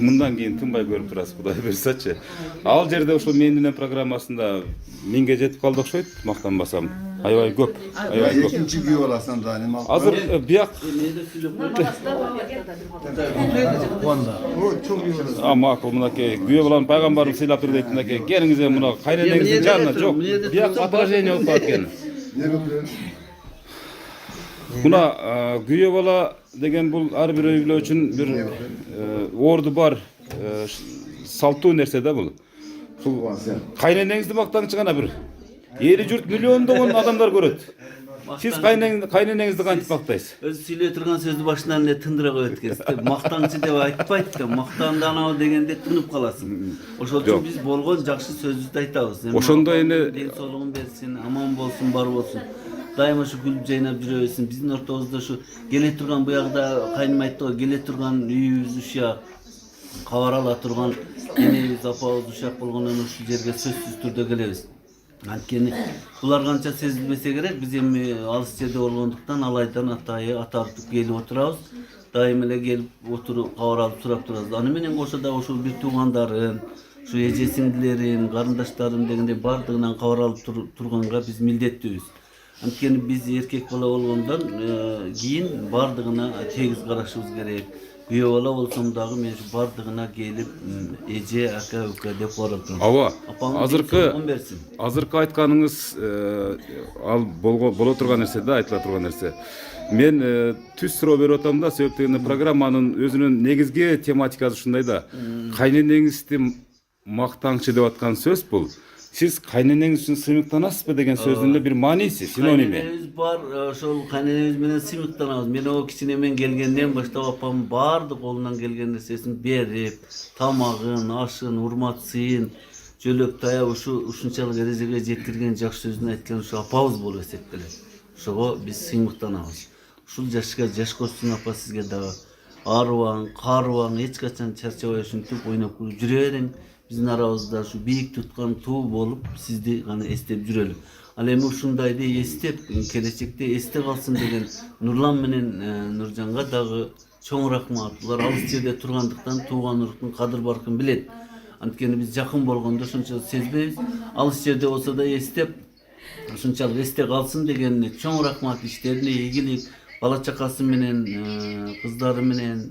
[SPEAKER 1] мындан кийин тынбай көрүп турасыз, Кудай буйрсачы. Ал жерде ошол мен менен программасында 1000ге жетип калды окшойт, мактанбасам. Аябай көп, аябай көп.
[SPEAKER 7] Экинчи күйөө баласынан да неме алып.
[SPEAKER 1] Азыр бияк макул мынакей күйөө баланы пайгамбарым сыйлап тур дейт мынакей. Келиңиз мына кайненеңиздин жанына жок. Бияк отражение болуп калат экен. Мына күйөө бала деген бул ар бир үй бүлө үчүн бир орду бар салттуу нерсе да бул. Ушул кайненеңизди мактаңчы гана бир эли журт миллиондогон адамдар көрөт. Siz kaynenеңizди кантип мактайсыз?
[SPEAKER 9] Өзү сүйлөй турган сөздү башынан эле тындыра коет экенсиз. Мактаңчы деп айтпайт экен, мактанды анау дегенде тынып каласың. Ошол үчүн биз болгон жакшы сөзүбүздү айтабыз.
[SPEAKER 1] Ошондо эне
[SPEAKER 9] ден соолугун берсин, аман болсун, бар болсун. Дайыма ушу күлүп жайнап жүрө берсин. Биздин ортобузда ушу келе турган буягда кайным айтты го, келе турган үйүбүз ушак, кабар ала турган энебиз, апабыз ушак болгондон ушул жерге сөзсүз түрдө келебиз. Анткени булар канча сезилбесе керек, биз эми алыс жерде болгондуктан алайдан атайы атартып келип отурабыз. Дайым эле келип отуруп кабар алып сурап турабыз. Аны менен кошо да ошол бир туугандарын, ушу эже сиңдилерин, карындаштарым дегендей бардыгынан кабар алып турганга биз милдеттүүбүз. Анткени биз эркек бала болгондон кийин бардыгына тегиз карашыбыз керек. Күйөө бала болсом дагы мен бардыгына келип эже, ака, ука деп барып турам.
[SPEAKER 1] Ооба. Азыркы айтканыңыз ал боло турган нерсе да, айтыла турган нерсе. Мен түз суроо берип атам да, себеп дегенде программанын өзүнүн негизги тематикасы ушундай да. Кайненеңизди мактаңчы деп аткан сөз бул. Сиз кайненеңиз үчүн сыймыктанасызбы деген сөздүн эле бир мааниси, синоними.
[SPEAKER 9] Кайненебиз бар, ошол кайненебиз менен сыймыктанабыз. Мен о кичинемен келгенден баштап апам баардык колунан келген нерсесин берип, тамагын, ашын, урмат сыйын, жөлөк таяп ушунчалык эрежеге жеткирген жакшы сөзүн айткан ушу апабыз болуп эсептелет. Ошого биз сыймыктанабыз. Ушул жашка жаш кошсун апа, сизге дагы арыбаң, карыбаң, эч качан чарчабай ушинтип ойноп күлүп жүрө бериң. Биздин арабызда ушу бийик туткан туу болуп сизди гана эстеп жүрөлү. Ал эми ушундайды эстеп, келечекте эсте калсын деген Нурлан менен Нуржанга дагы чоң рахмат. Булар алыс жерде тургандыктан тууган уруктун кадыр баркын билет. Анткени биз жакын болгондо ошончо сезбейбиз. Алыс жерде болсо да эстеп, ушунчалык эсте калсын деген чоң рахмат, иштерине ийгилик, бала чакасы менен, кыздары менен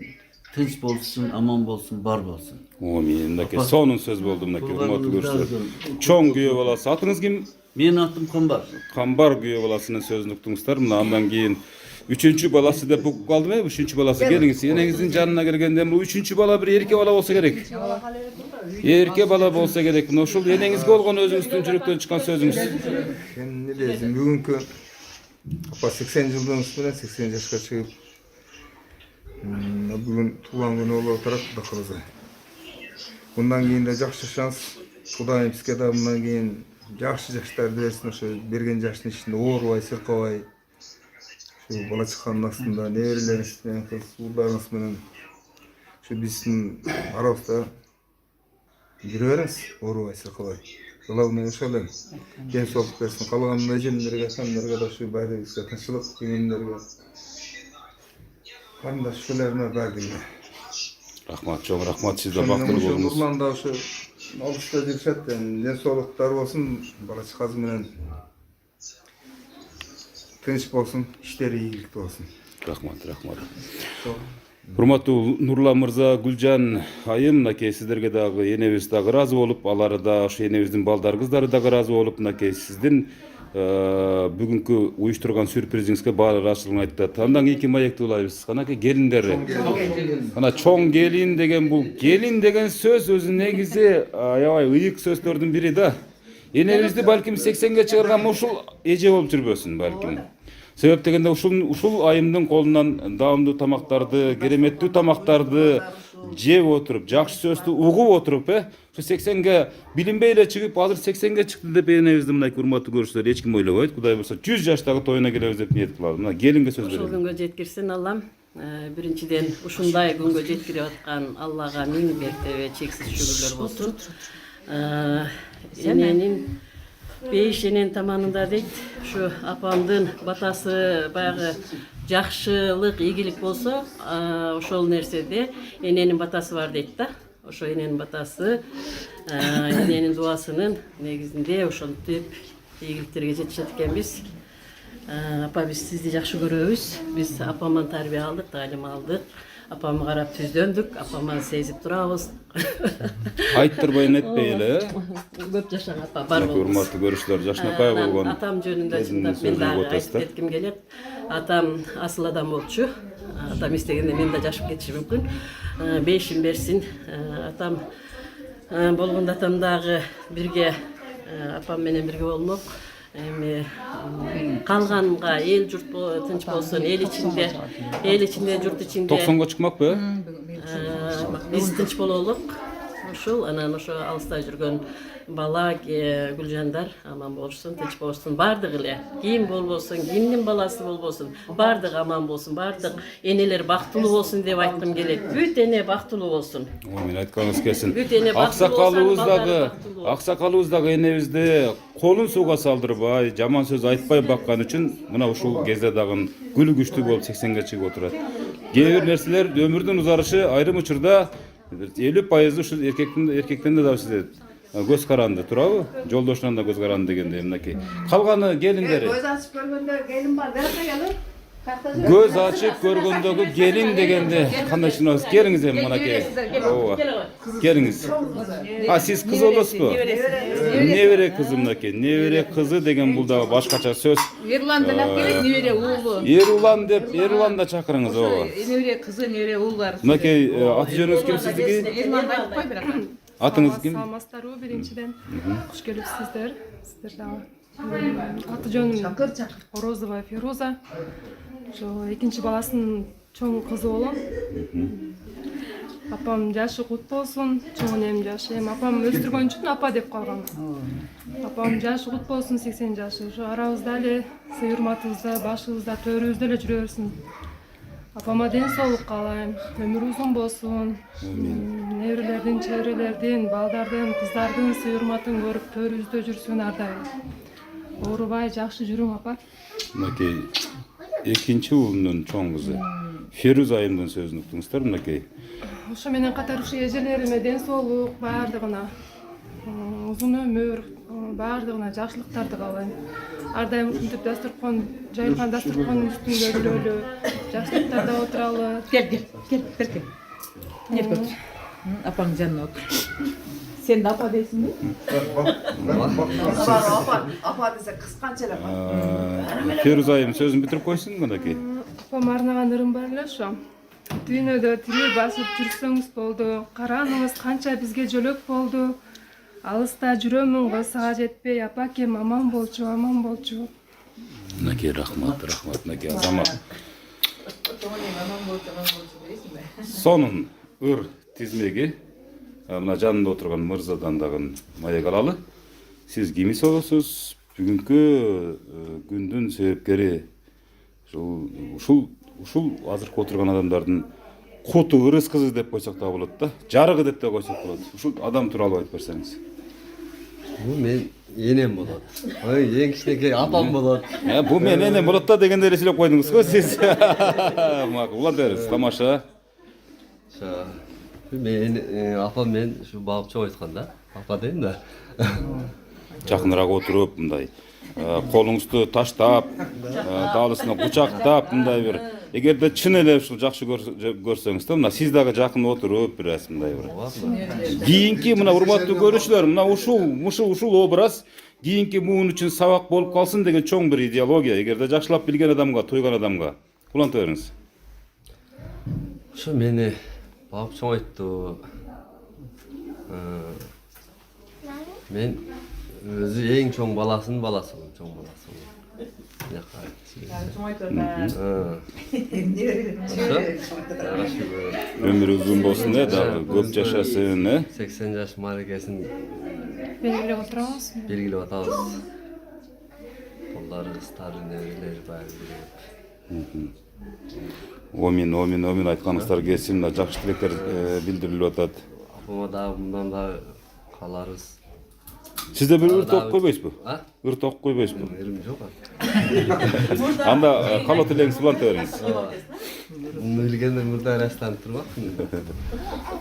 [SPEAKER 9] тынч болсун, аман болсун, бар болсун.
[SPEAKER 1] Мен мынакей сонун сөз болду, мынакей урматтуу көрүүчүлөр. Чоң күйөө баласы. Атыңыз ким?
[SPEAKER 9] Менин атым Камбар.
[SPEAKER 1] Камбар күйөө баласынын сөзүн уктуңуздар. Мына андан кийин 3-чү баласы деп угуп калдым, 3-чү баласы келиңиз. Энеңиздин жанына келгенде бул 3-чү бала бир эрке бала болсо керек. Эрке бала болсо керек. Мына ушул энеңизге болгон өзүңүздүн жүрөктөн чыккан сөзүңүз.
[SPEAKER 2] Эмне десем, бүгүнкү апа 80 жылдын үстүнөн 80 жашка чыгып бүгүн туулган күнү болуп турат, Кудай кааласа. Мындан кийин да жакшы шанс, Кудайым бизге да мындан кийин жакшы жаштарды берсин, ошо берген жаштын ичинде оорубай, сыркабай, ушу бала чаканын астында неберелериңиз менен, кыз уулдарыңыз менен ушу биздин арабызда жүрө бериңиз, оорубай, сыркабай. Главное ошол эле. Ден соолук берсин, калган эжемдерге, атамдарга да ушу баарыбызга тынччылык, күйгөндөргө карындаш өлөрүнө бардыгына.
[SPEAKER 1] Рахмат, чоң рахмат, сиз да бактылуу болуңуз.
[SPEAKER 2] Нурлан да ушу алыста жүрүшөт, ден соолуктар болсун, бала чакасы менен тынч болсун, иштери ийгиликтүү болсун.
[SPEAKER 1] Рахмат, рахмат. Урматтуу Нурлан мырза, Гүлжан айым, мынакей сиздерге дагы энебиз дагы ыраазы болуп, алар да ошо энебиздин балдар, кыздары дагы ыраазы болуп, мынакей сиздин бүгүнкү уюштурган сюрпризиңизге баары ачылгын айтты. Андан кийинки маекти улайбыз. Канакей келиндер. Ана чоң келин деген бул келин деген сөз өзү негизи аябай ыйык сөздөрдүн бири да. Энебизди балким 80ге чыгарган ушул эже болуп жүрбөсүн балким. Себеп дегенде ушул айымдын колунан даамдуу тамактарды, кереметтүү тамактарды жеп отуруп, жакшы сөздү угуп отуруп, ушу 80ге билинбей эле чыгып, азыр 80ге чыкты деп энебизди мынакей урматтуу көрүүчүлөр эч ким ойлобойт. Кудай буюрса 100 жаштагы тоюна келебиз деп ниет кылабыз. Мына келинге сөз беребиз.
[SPEAKER 10] Ушул күнгө жеткирсин Аллам. Биринчиден ушундай күнгө жеткирип аткан Аллага миң мертебе чексиз шүгүрлөр болсун. Эненин бейишенен таманында дейт, ушу апамдын батасы баягы жакшылык, ийгилик болсо, ошол нерседе эненин батасы бар дейт да. Ошо эненин батасы, эненин дуасынын негизинде ошентип ийгиликтерге жетишет экенбиз. Апа, биз сизди жакшы көрөбүз. Биз апамдан тарбия алдык, таалим алдык. Апамы карап түздөндүк, апамы сезип турабыз.
[SPEAKER 1] Айттырбай нетпей эле.
[SPEAKER 10] Көп жашаң апа, бар болуңуз.
[SPEAKER 1] Урматтуу көрүүчүлөр, жашнакай болгон.
[SPEAKER 10] Атам жөнүндө чындап мен дагы айтып кетким келет. Атам асыл адам болчу. Атам истегенде мен да жашып кетиши мүмкүн. Бейишин берсин. Атам болгондо атам дагы бирге, апам менен бирге болмок. эми калганга эл журт тынч болсун, эл ичинде журт ичинде
[SPEAKER 1] 90га чыкмакпы?
[SPEAKER 10] биз тынч бололук. Ушул анан ошо алыста жүргөн бала Гүлжандар аман болушун, тынч болушун, бардык эле. Ким болбосун, кимдин баласы болбосун, бардык аман болсун, бардык энелер бактылуу болсун деп айткым келет. Бүт эне бактылуу болсун.
[SPEAKER 1] Мен айтканыңыз келсин.
[SPEAKER 10] Бүт эне бактылуу болсун.
[SPEAKER 1] Аксакалыбыз дагы энебизди колун сууга салдырбай, жаман сөз айтпай баккан үчүн мына ушул кезде дагы гүлү күчтүү болуп 80ге чыгып отурат. Кээ бир нерселер өмүрдүн узарышы айрым учурда 50% ушул эркектен да сиз көз каранды турабы? Жолдошунан да көз каранды дегенде мынакей. Калганы келиндери.
[SPEAKER 4] Көз ачып көргөндө келин бар, берка келип.
[SPEAKER 1] Көз ачып көргөндөгү келин дегенде кандай түшүнөсүз? Келиңиз эми мынакей. Ооба. Келиңиз. Сиз кыз болосузбу? Небере кызы мынакей. Небере кызы деген бул дагы башкача сөз.
[SPEAKER 3] Ерлан делеп келет, небере уулу.
[SPEAKER 1] Ерлан деп, Ерлан да чакырыңыз, ооба.
[SPEAKER 3] Небере кызы, небере уул бар.
[SPEAKER 1] Мынакей аты жөнүңүз ким сиздики?
[SPEAKER 3] Ерлан айтпай бирок.
[SPEAKER 1] Атыңыз ким?
[SPEAKER 11] Саламатсыздарбы биринчиден. Куш келипсиздер. Сиздер дагы. Аты жөнүм Орозова Фируза. Ошо экинчи баласынын чоң кызы болом. Апам жашы кут болсун, чоң энем жашы. Эми апам өстүргөн үчүн апа деп калган. Апам жашы кут болсун, 80 жашы. Ошо арабызда эле сый урматыбызда, башыбызда, төрүбүздө эле жүрө берсин. Апама ден соолук каалайм, өмүрү узун болсун. Неберелердин, чеберелердин, балдардын, кыздардын сый урматын көрүп төрүбүздө жүрсүн ар дайым. Оорубай жакшы жүрүң апа.
[SPEAKER 1] Мынакей экинчи уулунун чоң кызы. Фирuz айымдын сөзүн уктуңуздар мынакей.
[SPEAKER 11] Ошо менен катар ушу эжелериме ден соолук, баардыгына узун өмүр, баардыгына жакшылыктарды каалайм. Ар дайым ушинтип дасторкон, жайылган дасторкондун үстүндө жүрөлү, жакшылыктарда отуралы.
[SPEAKER 3] Кел, берке. Нерке отур. Апаң жанына отур. Сен де апа дейсиңби?
[SPEAKER 4] Апа десе кысканча эле.
[SPEAKER 1] Фирuz айым сөзүн бүтүрүп койсун мынакей.
[SPEAKER 11] Апам арнаган ырым бар эле ошо. Дүйнөдө тире басып жүрсөңүз болду. Караныңыз канча бизге жөлөк болду. Алыста жүрөмүн го сага жетпей, апакем аман болчу, аман болчу.
[SPEAKER 1] Мынакей рахмат, мынакей азамат. Сонун ыр тизмеги мына жанында отурган мырзадан дагы маек алалы. Сиз кимис болосуз? Бүгүнкү күндүн себепкери ушул азыркы отурган адамдардын куту ырыс кызы деп койсок да болот да. Жарыгы деп да койсок болот. Ушул адам тууралуу айтып берсеңиз.
[SPEAKER 12] Бул мен энем болот. Эң кичинекей апам болот.
[SPEAKER 1] Бул мен энем болот да дегенде эле сүйлөп койдуңуз го сиз. Макул бериңиз, тамаша.
[SPEAKER 12] Мен апам мен ушу багып чоң айткан да. Апа дейм да.
[SPEAKER 1] Жакыныраак отуруп мындай колуңузду таштап, даалысына кучактап мындай бир эгерде чын эле ушул жакшы көрсөңүз да, мына сиз дагы жакын отуруп бир аз мындай бир. Кийинки мына урматтуу көрүүчүлөр, мына ушул образ кийинки муун үчүн сабак болуп калсын деген чоң бир идеология. Эгерде жакшылап билген адамга, тойгон адамга уланта бериңиз.
[SPEAKER 12] Ушу мени багып чоң айттуу. Мен өзү эң чоң баласынын баласымын, чоң баласымын.
[SPEAKER 1] Өмүрү узун болсун дагы, көп жашасын,
[SPEAKER 12] 80 жаш мааракесин
[SPEAKER 11] белгилеп отурабыз.
[SPEAKER 12] Белгилеп атабыз. Балдары, кыздары, неберелери баары.
[SPEAKER 1] Омин айтканыңыздар келсин, жакшы тилектер билдирилип атат.
[SPEAKER 12] Апама дагы мындан дагы кааларыбыз.
[SPEAKER 1] Сизде бир ыр ток койбойсузбу? Ыр ток койбойсузбу?
[SPEAKER 12] Эрим жок.
[SPEAKER 1] Анда калоо тилегиңизди уланта бериңиз.
[SPEAKER 12] Муну билгенде мурда растанып турмакмын.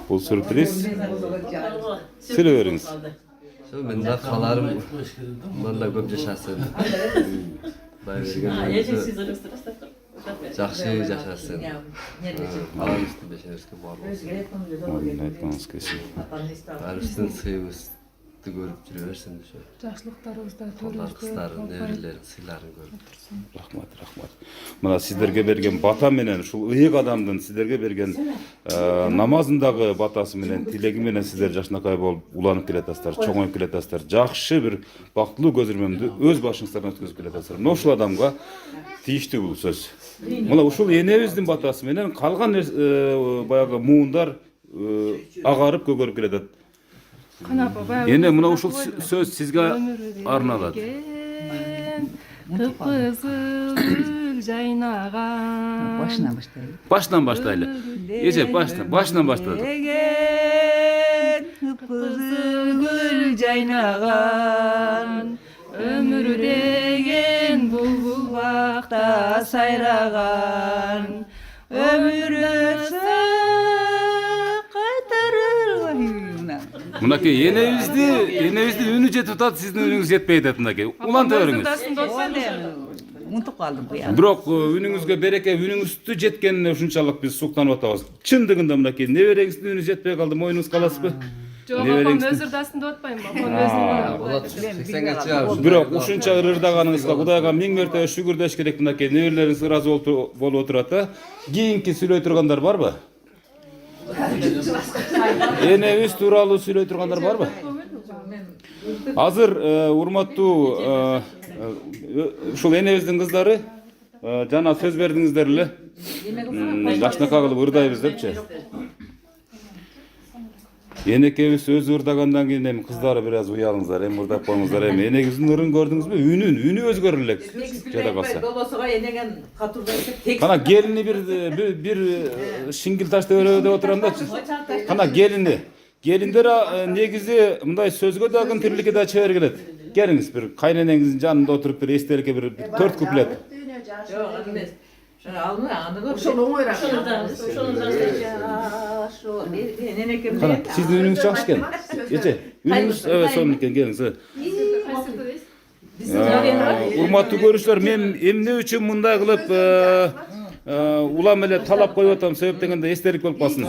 [SPEAKER 1] Бул сюрприз. Сүйлөп бериңиз.
[SPEAKER 12] Мен да кааларым мында көп жашасын. Жакшы жашасын. Балабыздын бешебизге бар болсун.
[SPEAKER 1] Айтканыңыз келсин.
[SPEAKER 12] Баарыбыздын сыйыбыз ийгиликти көрүп жүрө берсин ошо.
[SPEAKER 11] Жакшылыктарыбызда
[SPEAKER 12] Балдар,
[SPEAKER 11] төрүбүздө
[SPEAKER 12] кыздарын, неберелерин, сыйларын көрүп.
[SPEAKER 1] Рахмат. Мына сиздерге берген бата менен ушул ыйык адамдын сиздерге берген намазындагы батасы менен, тилеги менен сиздер жакшынакай болуп уланып келатасыздар, чоңоюп келатасыздар. Жакшы бир бактылуу көзөрмөмдү өз башыңыздардан өткөзүп келатасыздар. Мына ушул адамга тийиштүү бул сөз. Мына ушул энебиздин батасы менен калган баягы муундар агарып көгөрүп келатат. Эне мына ушул сөз сизге арналат.
[SPEAKER 11] Кып-кызыл гүл жайнаган.
[SPEAKER 4] Башынан баштайлы.
[SPEAKER 1] Башынан баштайлы. Эже башынан баштадык.
[SPEAKER 4] Кып-кызыл гүл жайнаган,
[SPEAKER 11] Өмүр деген булбул бакта сайраган.
[SPEAKER 4] өмүр өтсө кайтарылбай.
[SPEAKER 1] Мынакей энебиздин үнү жетип атат, сиздин үнүңүз жетпей атат мынакей. Уланта бериңиз.
[SPEAKER 4] Унутуп калдым буян.
[SPEAKER 1] Бирок үнүңүзгө береке, үнүңүздү жеткенине ушунчалык биз суктанып атабыз. Чындыгында мынакей небереңиздин үнү жетпей калды, мойнуңуз каласызбы?
[SPEAKER 11] Жок, апам өзүрдасын деп атпайм, апам өзүнүн.
[SPEAKER 12] Болот, 80ге чыгар.
[SPEAKER 1] Бирок ушунча ырырдаганыңызга Кудайга миң мертебе шүгүрдөш керек мынакей. Неберелериңиз ыраазы болуп отурат да. Кийинки сүйлөй тургандар барбы? Энебиз тууралуу сүйлөй тургандар барбы? Азыр урматтуу ушул энебиздин кыздары жана сөз бердиңиздер эле. Жакшынакай кылып ырдайбыз депчи. Энекебиз өзү ырдагандан кийин эми кыздары бир аз уялыңыздар, эми ырдап коюңуздар. Эми энегибиздин ырын көрдүңүзбү? Үнү өзгөрүр элек. Жада калса.
[SPEAKER 3] Долосуга энеген катурдай текст.
[SPEAKER 1] Кана келини бир шиңгил ташты өрөө деп отурам дачы. Кана келиндер негизи мындай сөзгө дагы тирликке да чебер келет. Келиңиз бир кайненеңиздин жанында отуруп бир эстеликке бир 4 куплет.
[SPEAKER 3] Жок, эмес. Аны
[SPEAKER 6] Ошол оңойраак.
[SPEAKER 1] Кана сиздин үнүңүз жакшы экен. Эже, үнүңүз сонун экен, келиңиз. Урматтуу көрүүчүлөр, мен эмне үчүн мындай кылып улам эле талап коюп атам, себеп дегенде эстелик болуп калсын.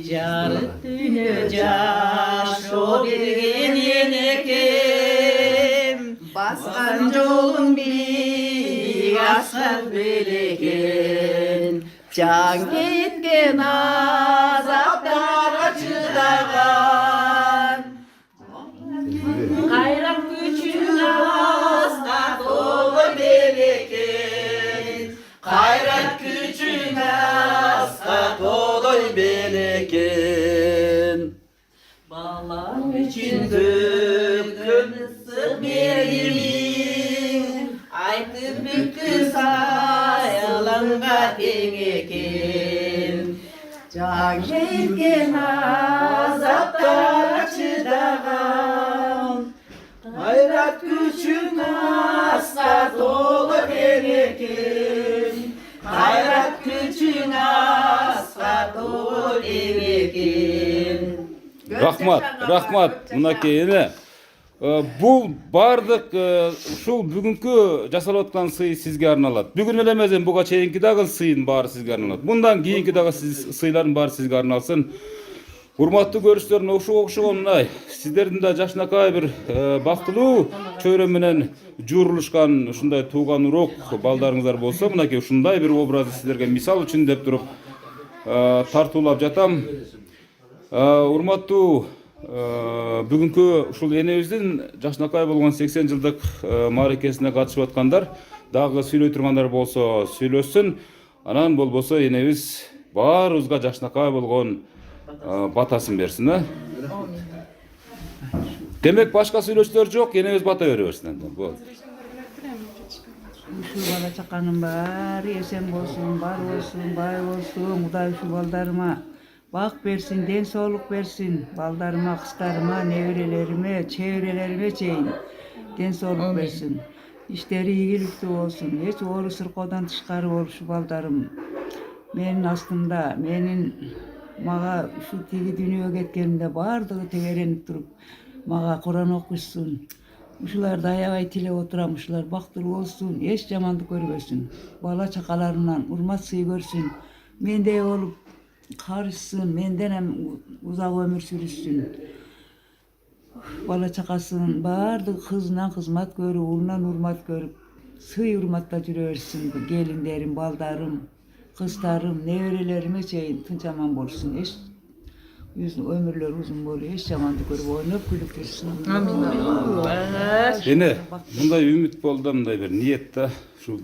[SPEAKER 3] жарык дүнө жашоо берген энекем, баскан жолуң биик асқан белекен, жан кеткен азаптарға чыдаган, кайрак күчүң аска толы белекен, кайрат күчүң аска толой белекен. Балаң үчүн төккөн ысык мейирим, айтып бүткү сайыланга тең экен. Жан кеткен азаптарга чыдаган, кайрат күчүң аска толы белекен, кайрат күчүң аска толы белекен.
[SPEAKER 1] Рахмат, мынакей эне. Бул бардык ушул бүгүнкү жасалып аткан сый сизге арналат. Бүгүн эле эмес, буга чейинки дагы сыйын баары сизге арналат. Мындан кийинки дагы сыйлардын баары сизге арналсын. Урматтуу көрүүчүлөр, ушуга окшогон мындай сиздердин да жакшынакай бир бактылуу чөйрө менен жуурулушкан ушундай тууган урок балдарыңыздар болсо, мынакей ушундай бир образды сиздерге мисал үчүн деп туруп тартуулап жатам. Урматтуу бүгүнкү ушул энебиздин жакшынакай болгон 80 жылдык мааракесине катышып аткандар, дагы сүйлөй тургандар болсо сүйлөсүн. Анан болбосо энебиз баарыбызга жакшынакай болгон батасын берсин, а? Демек башка сүйлөчүлөр жок, энебиз бата бере берсин андан. Болду.
[SPEAKER 4] Ушул бала чаканын баары эсен болсун, бар болсун, бай болсун, Кудай ушул балдарыма бак берсин, ден соолук берсин. Балдарыма, кыздарыма, неберелериме, чеберелериме чейин ден соолук берсин. Иштери ийгиликтүү болсун, эч оору сыркоодон тышкары болушу балдарым. Менин астымда, мага ушу тиги дүйнөгө кеткенимде баардыгы тегеренип туруп, мага Куран окушсун. Ушуларды аябай тилеп отурам, ушулар бактылуу болсун, эч жамандык көрбөсүн. Бала чакаларынан урмат сый көрсүн. Мендей болуп карышсын, менден узак өмүр сүрүшсүн. Bala çakasın bardı kızından kızmat görüp, ulundan urmat görüp, sığ urmatla jürebersin. Gelinlerim, baldarım, kızlarım, neverelerime çeyin tınçaman bolsun. Eş yüzün ömürler uzun boluyor. Eş jamandy görüp oynap gülüp dursun.
[SPEAKER 1] Ene bunday ümit boldu, bunday bir niyetde şu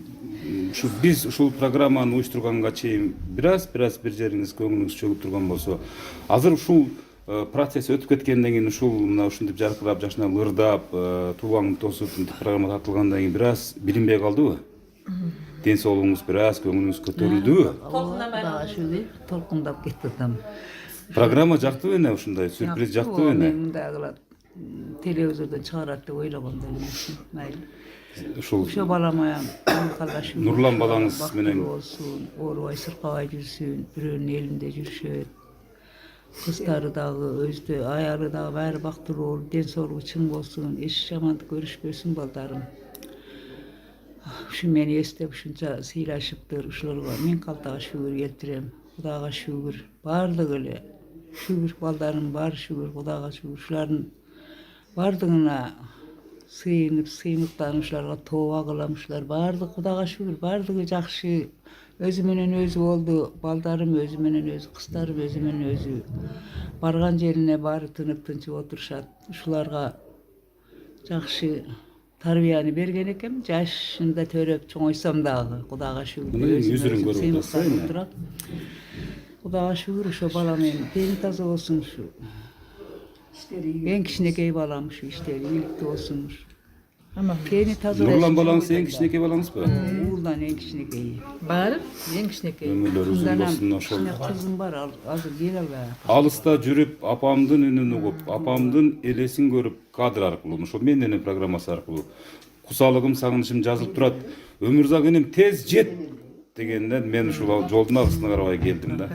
[SPEAKER 1] biz uşul programmаны uyuşturганга чейин biraz bir жериңиz көңүлүңүз чөгүп турган болсо, азыр ушул процесс өтүп кеткенден кийин ушул мына ушинтип жаркырап, жашынап, ырдап, туугаң тосуп программа тартылгандан кийин biraz билинбей калдыбы? Ден соолугуңуз biraz, көңүлүңүз көтөрүлдүбү?
[SPEAKER 4] Толкундап кетти там.
[SPEAKER 1] Программа жактыбы эне ушундай, сюрприз жактыбы эне?
[SPEAKER 4] Мындай кылат. Телевизордон чыгарат деп ойлогондо эмесмин. Майли.
[SPEAKER 1] Ушул
[SPEAKER 4] Ошо балама калашып.
[SPEAKER 1] Нурлан балаңыз менен
[SPEAKER 4] болсун, оорубай сыркабай жүрсүн, бирөөнүн элинде жүрүшөт. Кыздары дагы, өзү аяры дагы баары бактыруу болуп, ден соолугу чың болсун, эч жамандык көрүшпөсүн балдарым. Ушу мени эстеп ушунча сыйлашыптыр ушуларга мен калтага шүгүр келтирем. Кудайга шүгүр, баардыгы эле шүгүр, балдарым бар шүгүр, Кудайга шүгүр. Ушулардын баардыгына сыйынып, сыймыктанып ушуларга тооба кылам. Ушулар баардыгы Кудайга шүгүр, баардыгы жакшы. Өзү менен өзү болду, балдарым өзү менен өзү, кыздарым өзү менен өзү. Барган жерине баары тынып тынчып отурушат. Ушуларга жакшы тарбияны берген экен. Жашында төрөп чоңойсом дагы Кудайга шүгүр.
[SPEAKER 1] Жүзүрүн көрүп атасыз.
[SPEAKER 4] Кудайга шүгүр, ошо балам эми дени таза болсун ушу. Эң кичинекей балам ушу иштери ийгиликтүү болсун ушу. Дени таза.
[SPEAKER 1] Нурлан балаңыз эң кичинекей балаңызбы?
[SPEAKER 4] Уулдан эң кичинекей.
[SPEAKER 3] Бар, эң кичинекей.
[SPEAKER 1] Өмүрлөр узун болсун ошол.
[SPEAKER 4] Кызым бар, азыр келе албай.
[SPEAKER 1] Алыста жүрүп, апамдын үнүн угуп, апамдын элесин көрүп, кадр аркылуу, ошо менин программасы аркылуу кусалыгым, сагынычым жазылып турат. Өмүрзак энем тез жет дегенден мен ушул жолдун агысына карабай келдим да.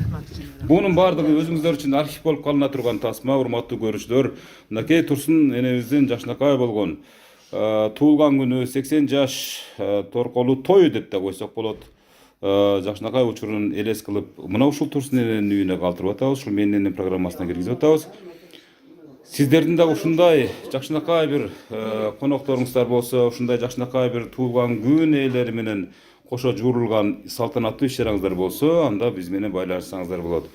[SPEAKER 1] Бунун баардыгы өзүңүздөр үчүн архив болуп калына турган тасма, урматтуу көрүүчүлөр. Мынакей Турсун энебиздин жашынакай болгон туулган күнү 80 жаш торколуу тою деп да койсок болот. Жакшынакай учурун элес кылып, мына ушул Турсун эненин үйүнө калтырып атабыз, ушул менин программасына киргизип атабыз. Сиздердин да ушундай жакшынакай бир конокторуңуздар болсо, ушундай жакшынакай бир туулган күн ээлери менен кошо жуурулган салтанаттуу иш-чараңыздар болсо, анда биз менен байланышсаңыздар болот.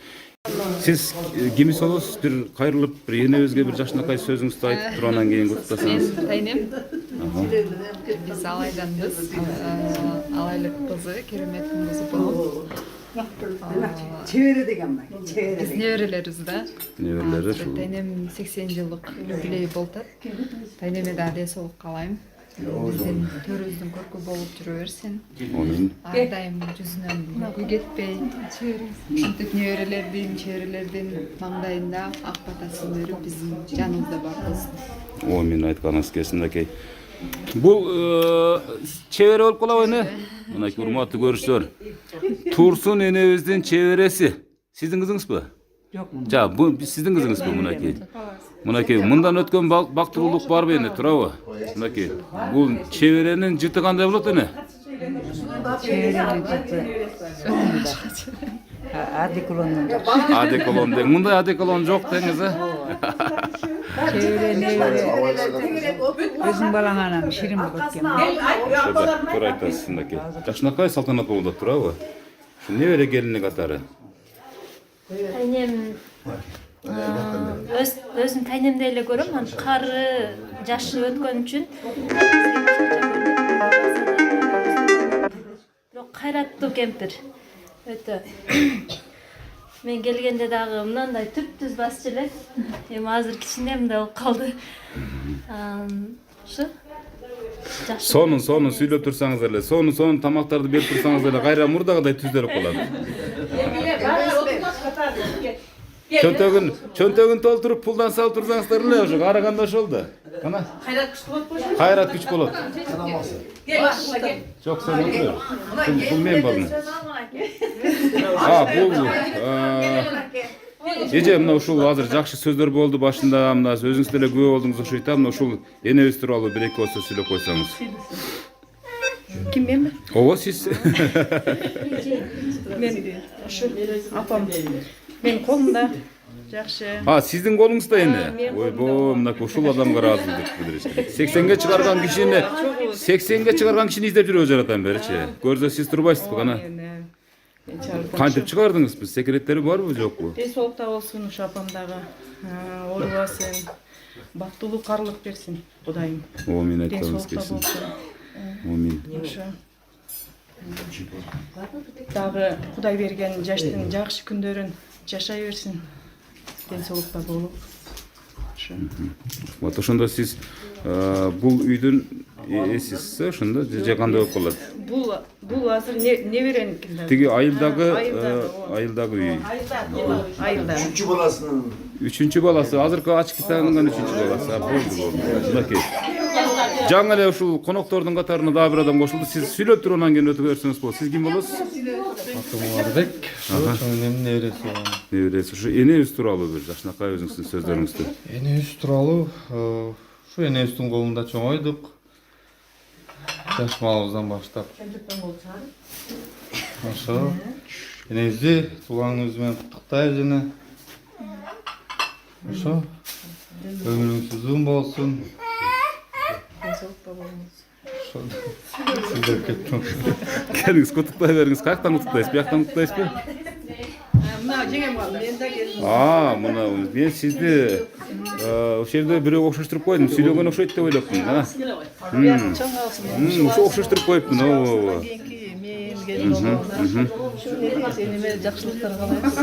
[SPEAKER 1] Siz kimisi olursunuz, bir kayrılıp bir yeni özge bir жакшынакай sözünüzü айтып туруп анан кийин куттасаңыз.
[SPEAKER 13] Мен Тайнем. Биз Алайданбыз. Алайлык кызы, керемет кызы болуп.
[SPEAKER 4] Çevre деген бар.
[SPEAKER 13] Биз неберелерибиз да.
[SPEAKER 1] Неберелери ушул.
[SPEAKER 13] Тайнем 80 жылдык юбилей болуп. Тайнеме да ден соолук каалайм. Биздин төрүбүздүн көркү болуп жүрө берсин.
[SPEAKER 1] Амин.
[SPEAKER 13] Ар дайым жүзүнөн күл кетпей, ушинтип неберелердин, чеберелердин маңдайында ак батасын берип биздин жаныбызда бар кылсын.
[SPEAKER 1] Амин айтканыңыз келсин акей. Бул чебере болуп калабы эне? Мынакей урматтуу көрүүчүлөр. Турсун энебиздин чебереси. Сиздин кызыңызбы?
[SPEAKER 4] Жок.
[SPEAKER 1] Жа, бул сиздин кызыңызбы мынакей? Мынакей мындан өткөн бактылуулук барбы эне, турабы? Мынакей. Бул чеберенин жыты кандай болот эне?
[SPEAKER 4] Çevrenin jıtı. Adekolondan.
[SPEAKER 1] Adekolon deң. Мындай adekolon жок деңиз, а?
[SPEAKER 4] Çevre nevere. Özün balan anam şirin болот экен.
[SPEAKER 1] Ошода туура айтасыз мынакей. Жакшынакай салтанат болуп турабы? Ушу небере келини катары.
[SPEAKER 14] Тайнем өзүм тайнемдей эле көрөм, анан кары жашы өткөн үчүн бирок кайраттуу кемпир. Өтө. Мен келгенде дагы мындай түп-түз басчу эле. Эми азыр кичинемде болуп калды. Ушу
[SPEAKER 1] Сонун сүйлөп турсаңыз эле, сонун тамактарды берип турсаңыз эле, кайра мурдагыдай түзөлүп калат. Чөнтөгүн толтуруп пулдан салып турсаңыздар эле, ошо караганда ошол да. Кана? Кайрат күч болот. Жок, сен отур. Бул мен болдум. Эже мына ушул азыр жакшы сөздөр болду башында, мына өзүңүз деле күбө болдуңуз окшойт, мына ушул энебиз тууралуу бир эки сөз сүйлөп койсоңуз.
[SPEAKER 13] Ким менби?
[SPEAKER 1] Ооба, сиз.
[SPEAKER 3] Мен ушу апам мен колумда
[SPEAKER 10] жакшы.
[SPEAKER 1] Сиздин колуңузда эне. Ойбой, мына ушул адамга ыраазычылык билдириш керек. 80ге чыгарган кишини 80ге чыгарган кишини издеп жүрөбүз жаратан беричи. Көрсө сиз турбайсызбы кана? Кантип чыгардыңыз? Секреттери барбы, жокпу?
[SPEAKER 10] Ден соолукта болсун ушу апамдагы. Оорубасын. Бактылуу карлык берсин Кудайым.
[SPEAKER 1] Амин айтабыз келсин. Амин.
[SPEAKER 10] Дагы Кудай берген жаштын жакшы күндөрүн жашай берсин. Ден соолукта болуп.
[SPEAKER 1] Вот ошондо сиз бул үйдүн эсисиз, ошондо же кандай болуп калат?
[SPEAKER 10] Бул азыр небереникинде.
[SPEAKER 1] Тиги айылдагы үй.
[SPEAKER 10] Айылдагы.
[SPEAKER 1] Үчүнчү баласы, азыркы ачкитанган үчүнчү баласы. Болду. Мынакей. Жаңы эле ушул коноктордун катарына дагы бир адам кошулду. Сиз сүйлөп туруп анан кийин өтүп берсеңиз болот. Сиз ким болосуз?
[SPEAKER 2] Атым Умарбек. Чоңнун небереси болом.
[SPEAKER 1] Небереси. Ушу энебиз тууралуу бир жакшынакай өзүңүздүн сөздөрүңүздү.
[SPEAKER 2] Энебиз тууралуу ушу энебиздин колунда чоңойдук. Жаш малыбыздан баштап. Ошо энебизди туулганыбыз менен куттуктайбыз жана. Ошо өмүрүңүз узун болсун. Сиздер кеттиңиз.
[SPEAKER 1] Келиңиз, куттуктай бериңиз. Каяктан куттуктайсыз? Бияктан куттуктайсызбы?
[SPEAKER 10] Мына жеңем бар. Мен да келдим.
[SPEAKER 1] Мына мен сизди ошол жерде бирөө окшоштуруп койдум. Сүйлөгөн окшойт деп ойлоптум. Ошо окшоштуруп коюптмун. Ооба.
[SPEAKER 3] Сенеме жакшылыктар каалайбыз.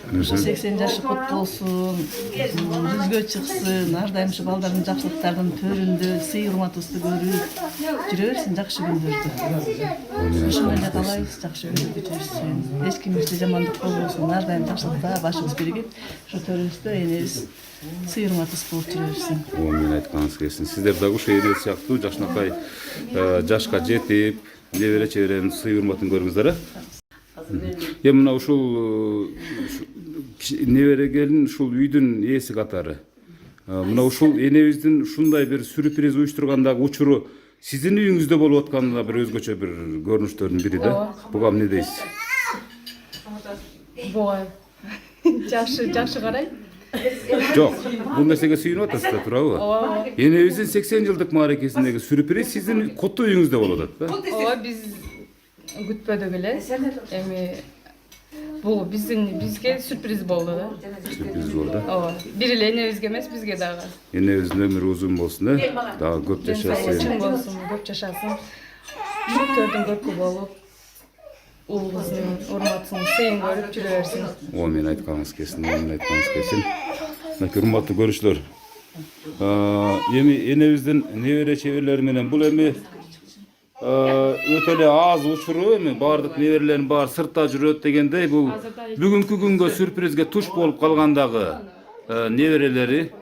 [SPEAKER 3] 80 жашы кут болсун, жүзгө чыксын, ар дайым ушу балдардын жакшылыктардын төрүндө сый урматыбызды көрүп жүрө берсин жакшы күндөрдү. Ошону эле каалайбыз, жакшы күндөрдү жүрсүн. Эч кимибизде жамандык болбосун, ар дайым жакшылыкта башыбыз биригип, ошо төрүбүздө энебиз сый урматыбыз болуп жүрө берсин.
[SPEAKER 1] Мен айтканыңыз келсин. Сиздер дагы ушул энебиз сыяктуу жакшынакай жашка жетип, небере чеберенин сый урматын көрүңүздөр, Эми мына ушул небере келин ушул үйдүн ээси катары. Мына ушул энебиздин ушундай бир сюрприз уюштургандагы учуру сиздин үйүңүздө болуп атканда бир өзгөчө бир көрүнүштөрдүн бири да. Буга эмне дейсиз?
[SPEAKER 11] Буга жакшы карайт.
[SPEAKER 1] Жок, бул нерсеге сүйүнүп атасыздар, туурабы? Энебиздин 80 жылдык мааракесиндеги сюрприз сиздин коттуу үйүңүздө болуп атат да?
[SPEAKER 11] Ооба, биз күтпөдүк эле. Эми бул бизге сюрприз болду да.
[SPEAKER 1] Сюрприз болду да?
[SPEAKER 11] Ооба. Бир эле энебизге эмес, бизге дагы.
[SPEAKER 1] Энебиздин өмүрү узун болсун, дагы көп жашасын.
[SPEAKER 11] Чын болсун, көп жашасын. Жүктөрдүн көпү болуп, уулубуздун урматын, сыйын көрүп жүрө берсин.
[SPEAKER 1] Мен айтканыңыз келсин, урматтуу көрүүчүлөр. Эми энебиздин небере чеберлери менен бул эми өтө эле аз учуру, эми баардык неберелердин баары сыртта жүрөт дегендей, бул бүгүнкү күнгө сюрпризге туш болуп калгандагы неберелери.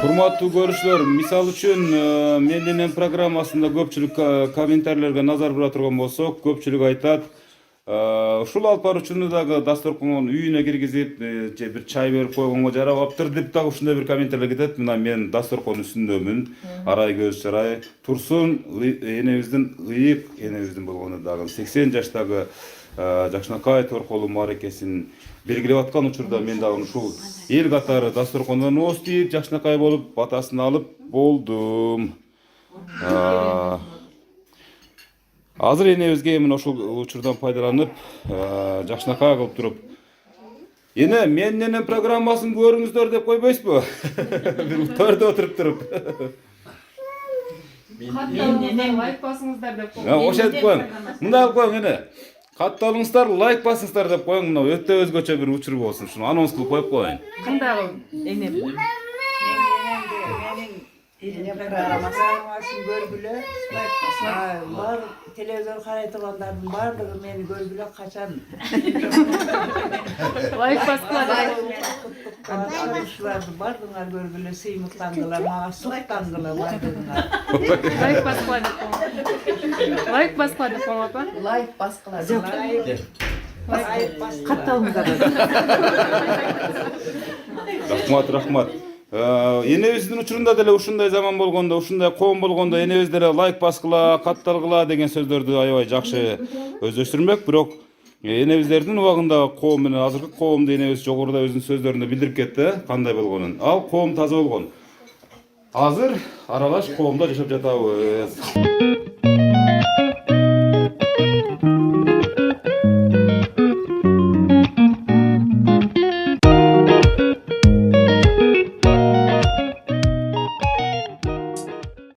[SPEAKER 1] Урматтуу көрүүчүлөр, мисалы үчүн менин программасында көпчүлүк комментарийлерге назар бура турган болсок, көпчүлүк айтат, ушул алып баруучуну дагы дасторкондун үйүнө киргизип, же бир чай берип койгонго жарабаптыр деп дагы ушундай бир комментарийлер кетет. Мына мен дасторкондун үстүндөмүн. Арай көз жарай турсун, энебиздин ыйык энебиздин болгону дагы 80 жаштагы жакшынакай торколуу мааракесин белгилеп аткан учурда мен дагы ушул эл катары дасторкондон ооз тийип, жакшынакай болуп, батасын алып болдум. Азыр энебизге мына ушул учурдан пайдаланып, жакшынакай кылып туруп, эне менин программасын көрүңүздөр деп койбойсузбу? Бир утарды отуруп туруп.
[SPEAKER 11] Лайк басыңыздар деп коюң.
[SPEAKER 1] Ошентип коюң. Мындай кылып коюң эне. Катталыңыздар, лайк басыңыздар деп коюң. Мына өтө өзгөчө бир учур болсун. Шуну анонс кылып коюп коеюн.
[SPEAKER 11] Кандай
[SPEAKER 4] программасын көргүлө, телевизор карай тургандардын баардыгы мени көргүлө качан
[SPEAKER 11] лайк баскыла.
[SPEAKER 4] Ушулардын баардыгыңар көргүлө сыймыктангыла, мага суктангыла баардыгыңар.
[SPEAKER 11] Лайк баскыла деп коюң. Лайк баскыла деп коюң апа.
[SPEAKER 4] Лайк баскыла. Катталыңыздар.
[SPEAKER 1] Рахмат. Энебиздин учурунда деле ушундай заман болгондо, ушундай коом болгондо энебиз деле лайк баскыла, катталгыла деген сөздөрдү аябай жакшы өздөштүрмөк. Бирок энебиздердин убагында коом менен азыркы коомду энебиз жогоруда өзүнүн сөздөрүндө билдирип кетти, кандай болгонун. Ал коом таза болгон. Азыр аралаш коомдо жашап жатабыз.